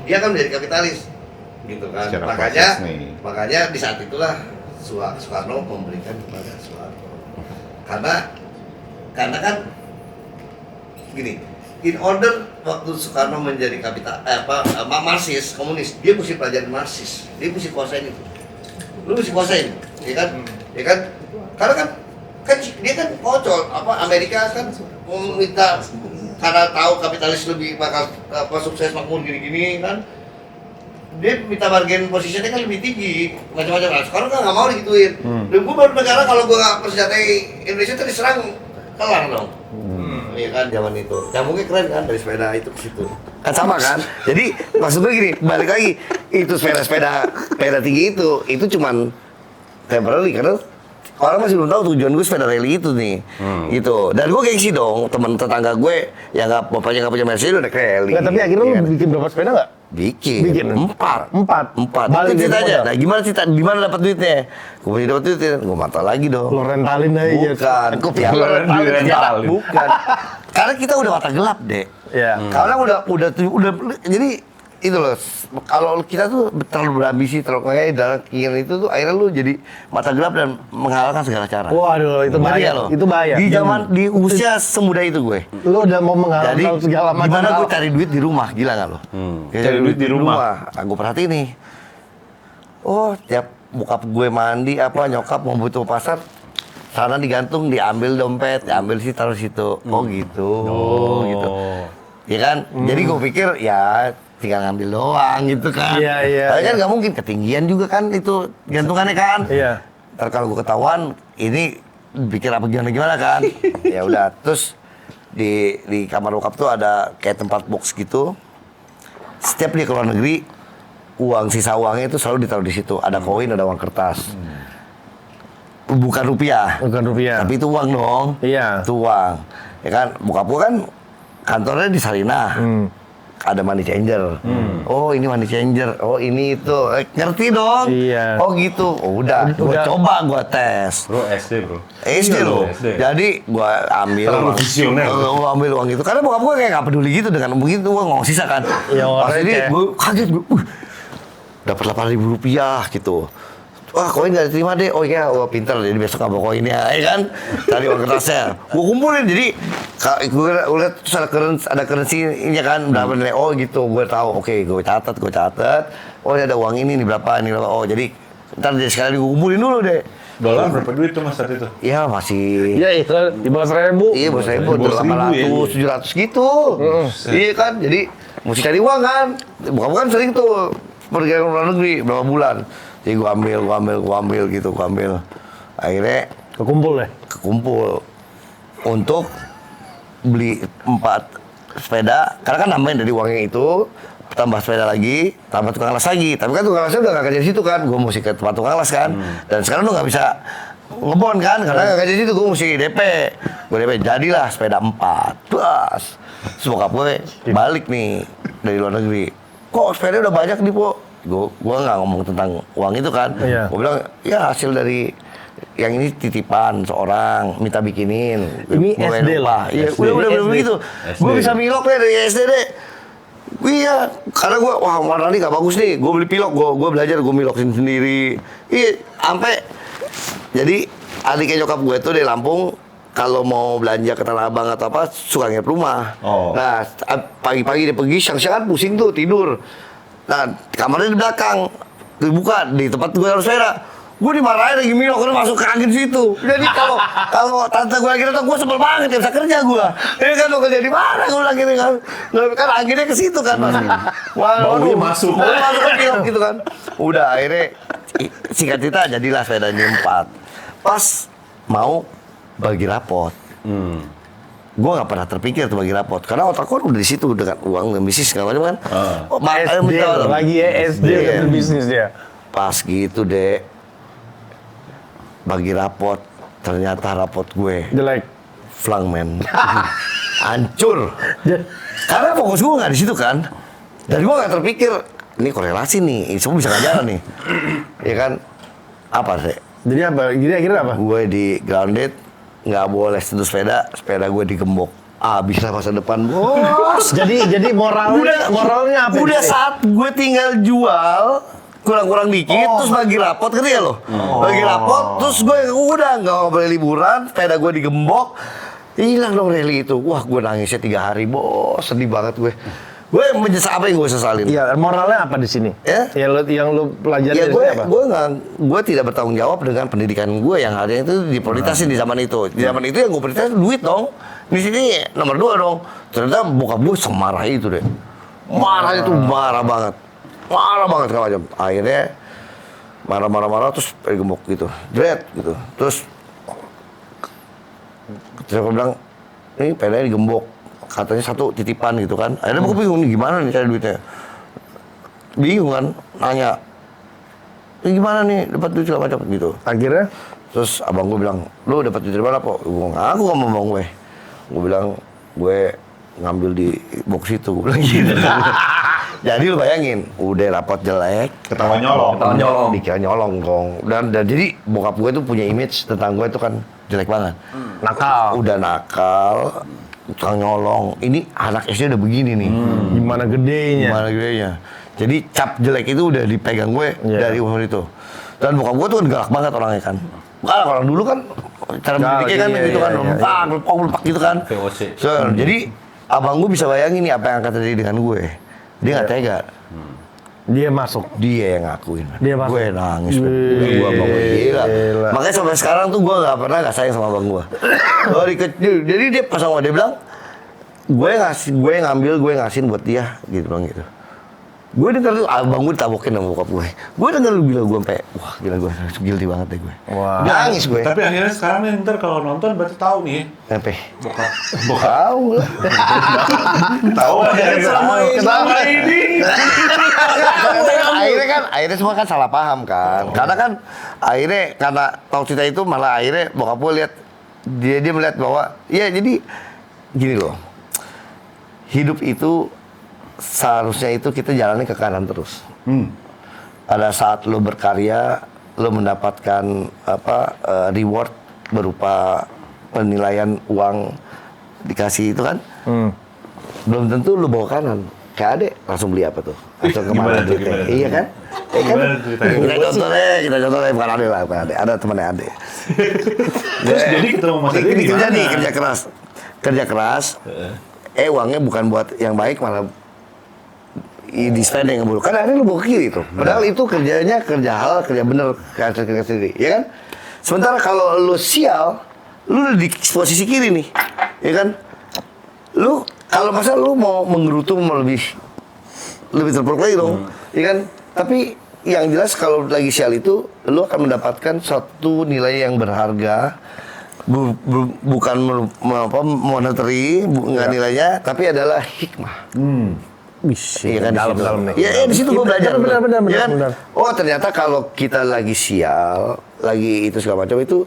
dia akan menjadi kapitalis. Gitu kan? Secara Makanya proses nih. makanya di saat itulah Soekarno memberikan kepada Soeharto. Karena kan gini, in order waktu Soekarno menjadi Marxis, komunis, dia mesti pelajarin Marxis. Dia mesti kuasain itu. Lu mesti kuasain, ya kan? Ya kan? Karena kan dia kan kocol, Amerika kan meminta karena tahu kapitalis lebih bakal sukses makmur gini-gini kan. Dia minta bargain posisinya kan lebih tinggi, macam-macam lah. Sekarang kan nggak mau digituin. Dan gue baru negara kalau gue nggak persenjatai Indonesia tuh diserang kelar dong. Iya kan zaman itu. Nyambungnya keren kan dari sepeda itu ke situ. Kan sama kan? Jadi maksud gue gini, balik lagi itu sepeda tinggi itu cuman temporary karena orang masih belum tahu tujuan gue sepeda rally itu nih, gitu. Dan gue gengsi dong, teman tetangga gue yang bapaknya nggak punya Mercedes udah rally. Nggak, tapi akhirnya lu bikin berapa sepeda nggak? Bikin. Empat. Balik Itu cerita dari aja. modal. Nah gimana cerita? Di mana dapat duitnya? Gue punya dapat duitnya. Gue mantap lagi dong. Lo rentalin aja. Bukan. Gue pikir Rentalin. bukan. Karena kita udah mata gelap deh. Iya. Karena udah jadi itu loh. Kalau kita tuh terlalu berambisi, terlalu kayak dalam keinginan itu tuh akhirnya lu jadi mata gelap dan menghalalkan segala cara. Waduh, itu bahaya loh. Itu bahaya. Di usia semuda itu gue. Lu udah mau Jadi menghalalkan segala macam. gimana gue hal. cari duit di rumah, gila nggak lo? Cari duit di rumah. Aku perhatiin nih. Oh, tiap bokap gue mandi nyokap mau butuh pasar, sana digantung, diambil dompet, diambil sih taruh situ. Oh gitu. Gitu. Ya kan? Jadi gue pikir ya tinggal ngambil doang gitu kan. Iya. Tapi kan nggak mungkin, ketinggian juga kan itu gantungannya kan. Iya. Ntar kalau gue ketahuan, ini pikir apa gimana kan. Ya udah, terus di kamar bokap tuh ada kayak tempat box gitu. Setiap dia ke luar negeri, sisa uangnya itu selalu ditaruh di situ. Ada koin, ada uang kertas. Bukan rupiah. Tapi itu uang dong. Iya. Itu uang. Ya kan, bokap gue kan kantornya di Sarinah. Ada money changer. Oh ini money changer. Oh ini itu. Ngerti dong? Iya. Oh gitu. Oh, udah. Gue coba gue tes. Bro SD bro. SD Iya, loh. SD. Jadi gue ambil Terlalu uang. visioner. Gue ambil uang itu. Karena bokap gue kayak gak peduli gitu dengan begitu. Gue ngomong sisa kan. Iya, Pas orang ini kayak- gue kaget. Dapat 8.000 rupiah gitu. Wah koin gak diterima deh. Oh iya, wah pinter. Jadi besok gak bawa koinnya, ya kan? Cari uang kertasnya. Gue kumpulin. Jadi gue lihat terus ada currency-nya kan. Berapa nilai? Oh gitu. Gue tahu. Oke, gue catat. Oh ini ada uang ini berapa. Oh jadi ntar jadi sekali gue kumpulin dulu deh. Dolar berapa duit tuh Mas saat itu? Iya masih. Iya, itu di bawah 1.000. Iya bos ribu, 800 800, 700 gitu. Iya kan, jadi mesti cari uang kan. Bukan sering tuh pergi ke luar negeri berapa bulan. Jadi gua ambil gitu, gua ambil. Akhirnya Kekumpul deh. kekumpul untuk beli 4 sepeda, karena kan nambahin dari uangnya itu, tambah sepeda lagi, tambah tukang las lagi. Tapi kan tukang lasnya udah gak kerja di situ kan, gue mesti ke tempat tukang las kan. Dan sekarang lu gak bisa ngebon kan, karena gak kerja di situ, gue mesti DP. Gue DP, jadilah sepeda 4. Bas. Terus bokap gue balik nih dari luar negeri. Kok sepeda udah banyak nih, Po? Gue gak ngomong tentang uang itu kan. Iya. Gue bilang, ya hasil dari yang ini titipan seorang minta bikinin. Ini Gue SD lupa. lah. Iya, SD. udah begitu. Gue bisa milok deh dari SD deh. Iya, karena gue wah warna ini gak bagus nih. Gue beli pilok, gue belajar gue milokin sendiri. Iya, sampai jadi adiknya nyokap gue tuh dari Lampung kalau mau belanja ke Tanah Abang atau apa suka nginep rumah. Oh. Nah, pagi-pagi dia pergi, siang-siang kan pusing tuh tidur. Nah, kamarnya di belakang. Dibuka di tempat gue harus sepeda. Gue dimarahin lagi milok karena masuk ke angin situ. Jadi kalau tante gue lagi datang, gue sebel banget, ya bisa kerja gue. Ini kan lo kerja di mana? Gue bilang gini kan, kan anginnya ke situ kan pasti. Baunya masuk. Baunya masuk ke milok gitu kan. Udah akhirnya singkat cerita jadilah sepedanya 4. Pas mau bagi rapot. Gue gak pernah terpikir tuh bagi rapot karena otak gue udah di situ dengan uang dan bisnis segala macam kan. SD lagi ya, SD Iya. udah berbisnis dia. Pas gitu deh bagi rapot, ternyata rapot gue Jelek. flang men. Hancur. Karena fokus gue nggak di situ kan. Dan gue nggak terpikir ini korelasi nih, ini semua bisa nggak jalan nih. Ya kan? Apa sih? Jadi apa? Jadi akhirnya apa? Gue di grounded, nggak boleh sentuh sepeda gue digembok. Abislah masa depan bos. jadi moralnya apa? Udah sih? saat gue tinggal jual kurang-kurang dikit, terus bagi rapot kan ya loh. Bagi rapot, terus gue udah nggak boleh liburan, sepeda gue digembok, hilang dong rally itu. Wah, gue nangisnya 3 hari, bos, sedih banget gue. Gue menyesal apa yang gue sesalin? Iya, moralnya apa di sini? Ya? Yang lu pelajari Ya dari gue, sini apa? gue tidak bertanggung jawab dengan pendidikan gue yang harusnya itu diprioritasin di zaman itu. Di zaman itu yang gue prioritasin duit dong. Di sini nomor 2 dong. Ternyata bokap gue semarah itu deh. Marah itu marah banget segala macam. Akhirnya marah terus digembok gitu, dread gitu. Terus aku bilang ini pedanya digembok, katanya 1 titipan gitu kan. Akhirnya aku bingung nih gimana nih cari duitnya. Bingung kan, nanya ini gimana nih dapat duit segala macam gitu. Akhirnya Terus abang gue bilang, lu dapat duit dari mana, Po? Gue ngaku sama abang gue. Gue bilang, gue ngambil di box itu, gue bilang gitu. Jadi lu bayangin, udah rapot jelek, Ketawa nyolong. dikira nyolong dong. Dan jadi bokap gue tuh punya image tentang gue itu kan jelek banget. nakal. Udah nakal, tukang nyolong. Ini anak SD udah begini nih. Gimana gedenya? Gimana gedenya. Jadi cap jelek itu udah dipegang gue dari umur itu. Dan bokap gue tuh kan galak banget orangnya kan. Galak orang dulu kan cara mendidiknya kan gitu kan, lepak gitu kan. VOC. So, jadi abang gue bisa bayangin nih apa yang akan terjadi dengan gue. Dia nggak tega. Dia masuk. Dia yang ngakuin. Dia masuk. Gue nangis. Gue abang gue gila. Gila. Makanya sampai sekarang tuh gue nggak pernah nggak sayang sama abang gue. Dari kecil. Jadi dia pas sama dia bilang, gue ngambil, gue ngasihin buat dia, gitu bang gitu. Gue denger abang gue ditabokin sama bokap gue. Gue denger lu bilang gue sampai, wah gila gue guilty banget deh gue. Wah. Nangis gue. Tapi akhirnya sekarang nih ntar kalau nonton berarti tahu nih. Sampai. Bokap. Tahu lah. Tahu Selama ini. akhirnya semua kan salah paham kan. Karena kan karena tahu cerita itu malah akhirnya bokap gue lihat dia melihat bahwa ya jadi gini loh. Hidup itu seharusnya itu kita jalani ke kanan terus. Pada saat lo berkarya, lo mendapatkan reward berupa penilaian uang dikasih itu kan. Belum tentu lo bawa kanan. Kayak adek langsung beli apa tuh? Langsung kemana Gimana tuh, duitnya? gimana tuh? Iya kan? Gimana ceritanya? Kita contohnya bukan adek lah, bukan adek. Ada temannya adek. Terus jadi ketemu Mas Adi Kerja gimana? nih, kerja keras. Uangnya bukan buat yang baik malah di spending yang buruk. Karena akhirnya lu bawa ke kiri tuh. Padahal itu kerjanya kerja bener, kerja sendiri, ya kan? Sementara kalau lu sial, lu udah di posisi kiri nih, ya kan? Lu kalau masa lu mau menggerutu mau lebih lebih terpuruk lagi dong, ya kan? Tapi yang jelas kalau lagi sial itu, lu akan mendapatkan suatu nilai yang berharga, bukan monetary, nggak nilainya, tapi adalah hikmah. Iya kan, dalam nih. Ya, di situ gue belajar. Benar, Ya kan? benar. Oh ternyata kalau kita lagi sial, lagi itu segala macam itu,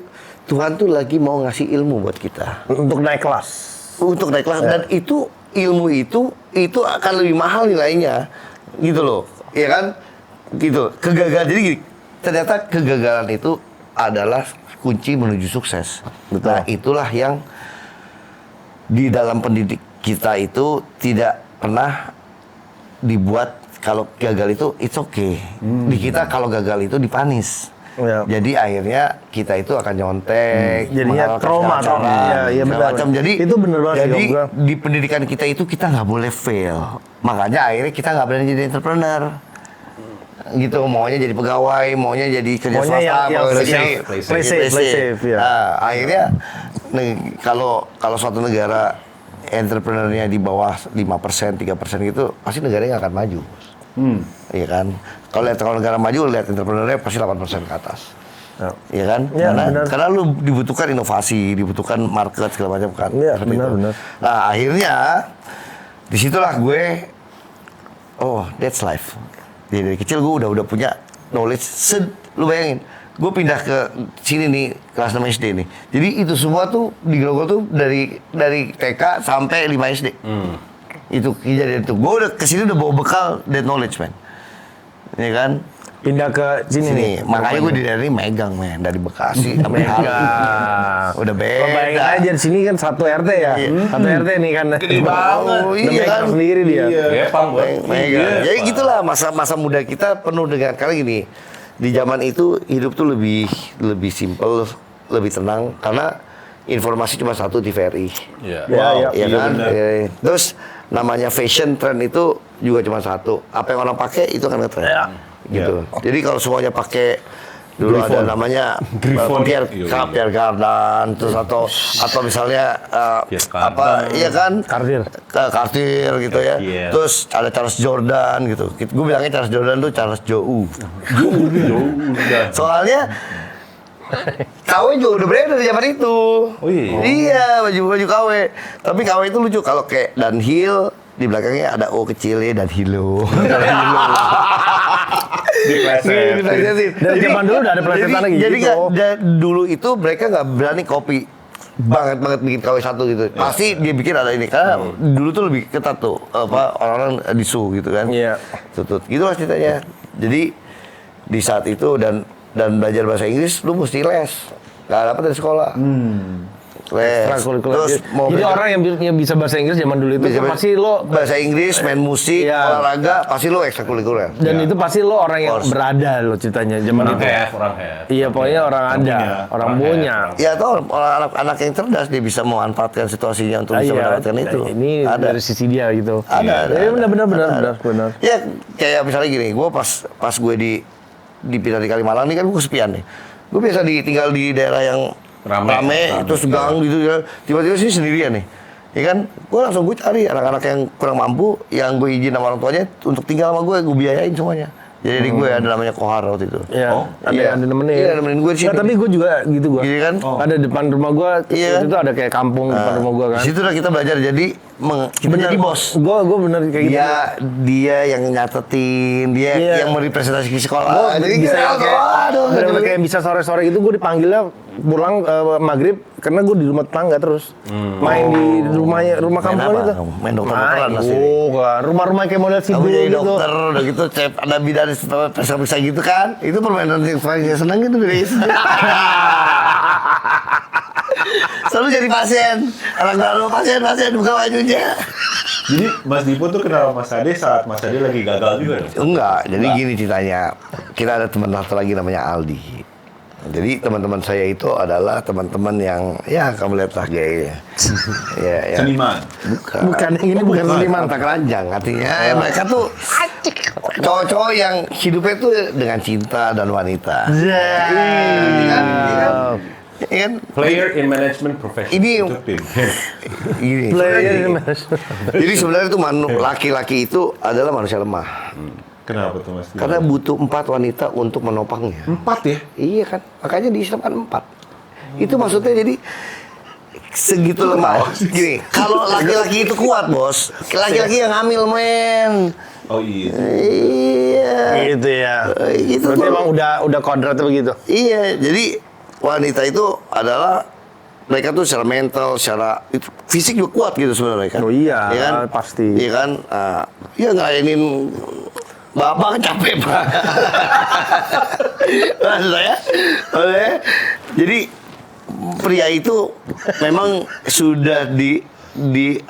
Tuhan tuh lagi mau ngasih ilmu buat kita. Untuk naik kelas. Untuk naik kelas, dan itu ilmu itu akan lebih mahal nilainya, gitu loh, ya kan? Gitu. Kegagalan, jadi gini, ternyata kegagalan itu adalah kunci menuju sukses. Nah, itulah yang di dalam pendidik kita itu tidak pernah dibuat kalau gagal itu it's okay. Di kita kalau gagal itu dipanis. Ya. Jadi akhirnya kita itu akan nyontek, Jadinya menghalalkan trauma, segala cara, iya, segala benar. macam. Jadi Itu bener banget sih, Jadi Om. di pendidikan kita itu kita nggak boleh fail. Makanya akhirnya kita nggak berani jadi entrepreneur. Gitu, maunya jadi pegawai, maunya jadi kerja Maunya swasta, yang mau play safe, ya. Nah, akhirnya kalau suatu negara entrepreneurnya di bawah 5%, 3% gitu, pasti negaranya nggak akan maju. Iya kan? Kalau negara maju, lihat entrepreneurnya pasti 8% ke atas. Iya kan? Ya, Karena lu dibutuhkan inovasi, dibutuhkan market segala macam kan. Iya, Seperti itu. benar. Nah, akhirnya disitulah gue, oh that's life. Jadi dari kecil gue udah punya knowledge. Lu bayangin, gue pindah ke sini nih kelas 6 SD nih. Jadi itu semua tuh di Grogol tuh dari TK sampai 5 SD. Itu kejadian itu. Gue udah kesini udah bawa bekal that knowledge, man. Ya kan? Pindah ke sini nih. Makanya gue di daerah ini megang, men, dari Bekasi sampai Halim. Udah beda. Lo bayangin aja di sini kan satu RT ya. Satu RT nih kan. Gede banget. Oh, Udah iya megang kan? sendiri dia. Gepang gua. Megang. Jadi gitulah masa muda kita penuh dengan, karena gini, di zaman itu hidup tuh lebih simple, lebih tenang karena informasi cuma satu, TVRI. Iya. Ya, Iya kan? Terus namanya fashion trend itu juga cuma satu. Apa yang orang pakai itu akan ngetren. Gitu. Jadi kalau semuanya pakai dulu ada namanya Pierre Cardin, terus atau misalnya Pierre apa, Cardin. iya kan? Cartier. Gitu ya. Iya. Terus ada Charles Jordan gitu. Gue bilangnya Charles Jordan tuh Charles Jou. Soalnya KW juga udah beredar dari zaman itu. Oh iya? Iya, baju KW. Tapi KW itu lucu, kalau kayak Dunhill di belakangnya ada O kecil ya, Dunhillo. Dipleset. Dari zaman dulu udah ada pelesetan lagi Jadi gitu. dulu itu mereka nggak berani copy banget bikin KW 1 gitu. Pasti dia bikin ada ini, karena dulu tuh lebih ketat tuh orang-orang disu gitu kan. Iya. Tutut. Gitulah ceritanya. Jadi di saat itu dan belajar bahasa Inggris lu mesti les. Nggak dapat dari sekolah. Les. Ekstrakurikuler. Terus mau Jadi belajar orang yang bisa bahasa Inggris zaman dulu itu bisa pasti lo bahasa Inggris, main musik, Iya. olahraga, pasti lu ekstrakurikuler. dan itu pasti lo orang yang Course. berada lo ceritanya zaman itu. Orang have. Iya, pokoknya orang ada, orang punya. Ya atau orang anak yang cerdas dia bisa memanfaatkan situasinya untuk bisa mendapatkan itu. Ini ada. dari sisi dia gitu. Ada. Iya, benar. Ya kayak misalnya gini, gue pas gue di pindah di Kalimalang ini kan gue kesepian nih. Gue biasa tinggal di daerah yang rame terus gang gitu ya. Tiba-tiba sini sendirian nih. Ya kan, gue langsung cari anak-anak yang kurang mampu, yang gue izin sama orang tuanya untuk tinggal sama gue biayain semuanya. Jadi gue ada namanya Kohar waktu itu. Iya, ada nemenin. Iya, nemenin gue di sini. Nah, tapi gue juga gitu gue. Iya kan? Ada depan rumah gue, Iya. itu ada kayak kampung depan rumah gue kan. Di situ lah kita belajar jadi kita jadi bos. Gue bener kayak gitu. Dia yang nyatetin, dia Iya. yang merepresentasi sekolah. Gue Jadi bisa kita, kayak, aduh, bener-bener kayak bisa sore-sore gitu gue dipanggilnya pulang maghrib karena gue di rumah tetangga terus main di rumah kampung apa? itu. Main dokter-dokteran pasti. Kan. Rumah-rumah kayak model Kamu sidul jadi gitu. dokter, udah gitu cep, ada bidan periksa-periksa gitu kan. Itu permainan yang paling seneng gitu dari SD. Selalu jadi pasien. Anak baru pasien, buka bajunya. Jadi Mas Dipo tuh kenal Mas Ade saat Mas Ade lagi gagal juga dong? Enggak, jadi gini ceritanya. Kita ada teman satu lagi namanya Aldi. Jadi teman-teman saya itu adalah teman-teman yang, ya kamu lihatlah gayanya. Ya. Seniman. Bukan, ini bukan seniman. Mata keranjang, artinya mereka tuh cowok-cowok yang hidupnya tuh dengan cinta dan wanita. Iya. Iya kan? Ya kan? Player in management profession. Ini Itu tim. gini. Jadi sebenarnya itu laki-laki itu adalah manusia lemah. Kenapa tuh Mas? Karena butuh 4 wanita untuk menopangnya. 4 ya? Iya kan, makanya di Islam kan 4. Itu maksudnya jadi segitu lemah. Gini, kalau laki-laki itu kuat bos, laki-laki yang hamil men. Oh iya. Iya. Gitu ya. Gitu Berarti tuh. emang udah kodratnya begitu. Iya, jadi wanita itu adalah mereka tuh secara mental, secara itu, fisik juga kuat gitu sebenarnya kan. Oh iya, Iya kan? pasti. Iya kan? Iya ngelayanin bapak kan capek pak. Maksud saya, jadi pria itu memang sudah di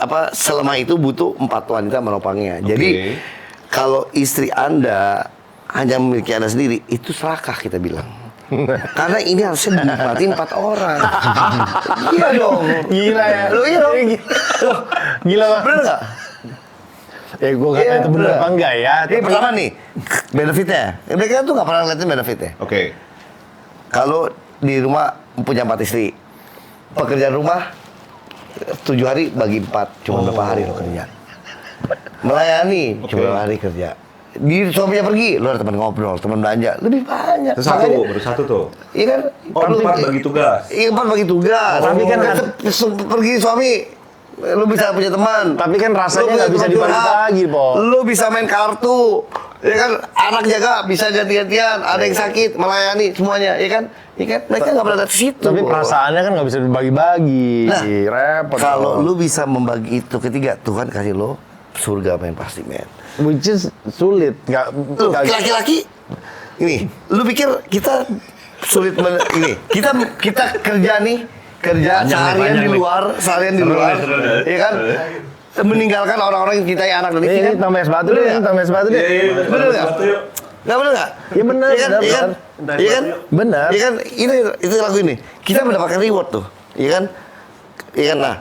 apa selemah itu butuh 4 wanita menopangnya. Jadi kalau istri Anda hanya memiliki Anda sendiri, itu serakah kita bilang. Karena ini harusnya dinikmati 4 orang. Iya dong. Gila ya. Lu iya dong. Gila Pak. Bener nggak? Gue kata itu bener apa enggak ya? Ini pertama nih, benefitnya. Mereka tuh nggak pernah ngeliatin benefitnya. Oke. Kalau di rumah punya 4 istri, pekerjaan rumah 7 hari bagi 4, cuma berapa hari lo kerja. Melayani, cuma berapa hari kerja. Di suaminya pergi, lo ada teman ngobrol, teman belanja, lebih banyak. Baru satu tuh. Iya kan? Oh, 4 bagi tugas. Iya, 4 bagi tugas. Tapi kan pergi suami, lu bisa punya teman. Tapi kan rasanya Lu nggak bisa punya teman dibagi-bagi, Po. Lu bisa main kartu. Ya kan, anak jaga bisa ganti-gantian, ada yang sakit, melayani semuanya, ya kan? Ya kan? Mereka nggak pernah dari situ. Tapi Po. perasaannya kan nggak bisa dibagi-bagi. Nah, Repot. kalau Po. lu bisa membagi itu ketiga, Tuhan kasih lo surga main pasti, men. Which is sulit. Lu laki-laki ini, lu pikir kita sulit ini? Kita kerja nih, seharian di luar, ya kan? Meninggalkan orang-orang yang kita yang anak dan istri Ini kan? tambah es batu deh, tambah es batu deh. Bener nggak? Nggak bener nggak? Iya bener, Iya kan? bener, Iya kan? bener. Iya kan? Bener. Iya kan? Itu lagu ini. Kita mendapatkan reward tuh, iya kan? Iya kan? Nah,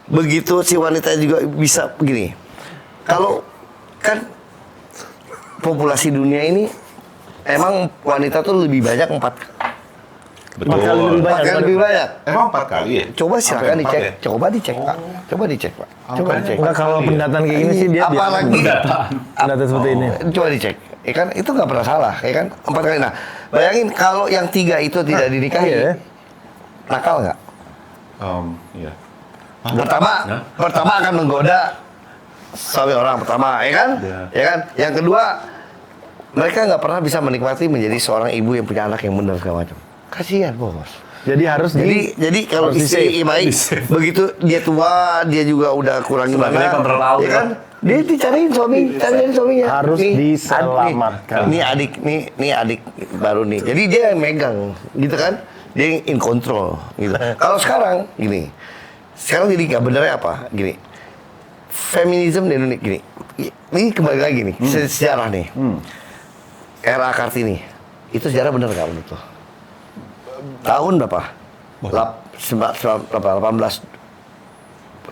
begitu si wanita juga bisa begini. Kalau kan populasi dunia ini emang wanita tuh lebih banyak 4 kali lebih banyak. kali lebih banyak. Emang 4 kali ya? Coba silakan Sampai 4 dicek. ya? Coba dicek, Pak. Coba dicek, Pak. Coba dicek. Enggak, kalau pendataan kayak gini sih dia Apalagi pendataan seperti ini. Coba dicek. Ya kan itu nggak pernah salah, ya kan? 4 kali. Nah, bayangin kalau yang 3 itu tidak dinikahi, Iya. nakal nggak? Iya. Pertama akan menggoda suami orang pertama, ya kan? Iya. Ya kan? Yang kedua, mereka nggak pernah bisa menikmati menjadi seorang ibu yang punya anak yang benar segala macam. Kasihan, bos. Jadi harus Jadi kalau harus istri baik, begitu dia tua, dia juga udah kurang Sebagai gimana, kontrol auto. ya kan? Dia dicariin cariin suaminya. Harus Nih, diselamatkan. Nih adik baru nih. Jadi dia yang megang, gitu kan? Dia yang in control, gitu. Kalau sekarang gini, sekarang jadi nggak benernya apa? Gini, feminisme di Indonesia gini. Ini kembali lagi nih, sejarah nih. Era Kartini, itu sejarah bener nggak menurut lo? Tahun berapa? 18.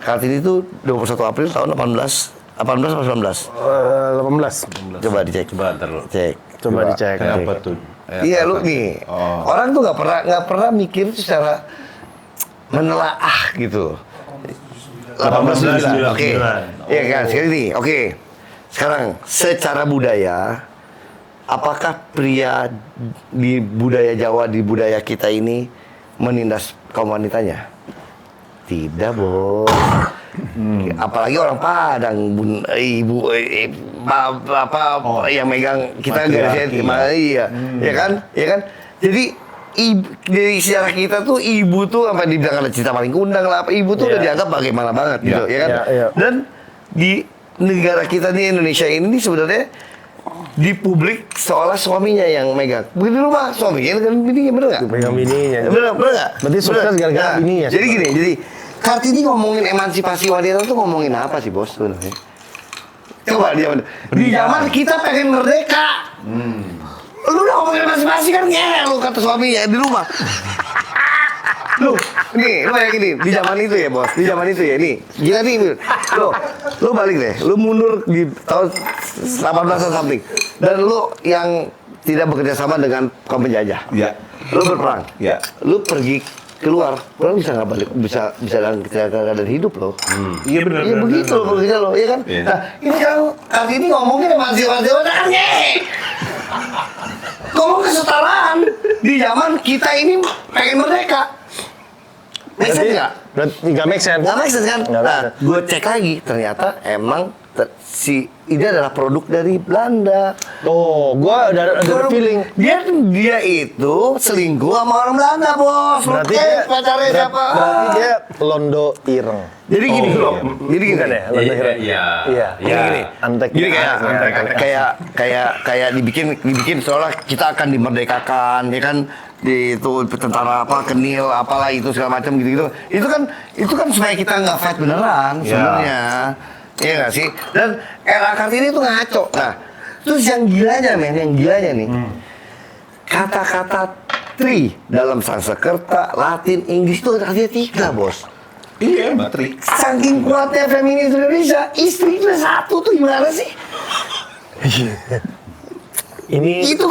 Kartini itu 21 April tahun 18 atau 19? 18. Coba dicek. Coba ntar lu. Cek. Coba dicek. Kenapa tuh? Iya lu nih. Orang tuh nggak pernah mikir secara menelaah gitu. 18 Oke. Iya kan, sekali nih. Oke. Sekarang secara budaya, apakah pria di budaya Jawa, di budaya kita ini menindas kaum wanitanya? Tidak, Bos. Apalagi orang Padang, ibu yang megang kita garisnya iya. Ya kan? Ya kan? Jadi dari sejarah kita tuh ibu tuh apa dibilang ada cerita paling kundang lah, ibu tuh udah dianggap bagaimana banget gitu, ya kan? Iya. Dan di negara kita di Indonesia ini sebenarnya di publik seolah suaminya yang megang. Begitu rumah suaminya kan bininya, bener nggak? Pegang bininya. Bener nggak? Berarti sukses gara-gara bininya. Jadi gini, jadi Kartini ngomongin emansipasi wanita tuh ngomongin apa sih bos sebenarnya? Coba di zaman kita pengen merdeka. Lu udah ngomongin emansipasi kan ngehe lu kata suaminya di rumah. Lu kayak gini, di zaman itu ya bos, di zaman itu ya, nih gila nih, lu balik deh, lu mundur di tahun 18 something, dan lu yang tidak bekerja sama dengan kaum penjajah, Iya. lu berperang, Iya. lu pergi keluar, orang bisa nggak balik, bisa dalam keadaan hidup loh. Iya benar. Iya begitu loh kalau kita loh, ya kan? Iya. Nah, ini kan kali ini ngomongin emansipasi wanita kan ngomong kesetaraan di zaman kita ini pengen merdeka. Make sense nggak? Berarti nggak make sense. Nggak make sense kan? Nggak make Nah, sense. gue cek lagi, ternyata emang si Ida adalah produk dari Belanda. Oh, gua ada feeling. Dia itu selingkuh sama orang Belanda, bos. Berarti Oke, dia pacarnya siapa? Berarti dia Londo Ireng. Jadi gini loh. Jadi gini. Bukan ya? Londo Ireng. Iya. Iya. Gini. Antek. Jadi Ya, kayak dibikin seolah kita akan dimerdekakan, ya kan? Di itu tentara apa kenil apalah itu segala macam gitu-gitu. Itu kan supaya kita nggak fight beneran sebenarnya. Iya nggak sih? Dan era Kartini itu ngaco. Nah, terus yang gilanya nih, kata-kata tri dalam Sanskerta, Latin, Inggris itu artinya 3, bos. Iya, matri. Saking kuatnya feminis Indonesia, istrinya 1 tuh gimana sih? Ini Itu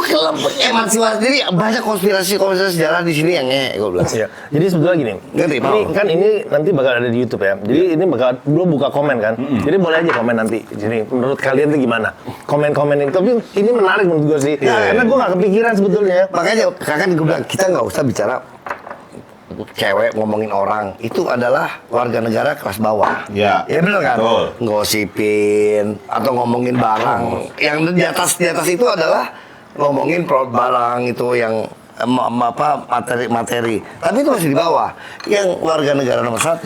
emansipasi. Jadi banyak konspirasi sejarah di sini yang gue bilang. ya. Jadi sebetulnya gini. Ngerti, Ini mau? kan ini nanti bakal ada di YouTube ya. Jadi ini bakal belum buka komen kan. Jadi boleh aja komen nanti. Jadi menurut kalian tuh gimana? Komen-komen itu. Tapi ini menarik menurut gue sih. Karena gue nggak kepikiran sebetulnya. Makanya kan gue bilang kita nggak usah bicara cewek ngomongin orang, itu adalah warga negara kelas bawah. Ya. Ya benar kan? Betul. Ngosipin atau ngomongin barang. Yang di atas itu adalah ngomongin barang itu yang materi. Tapi itu masih di bawah. Yang warga negara nomor 1,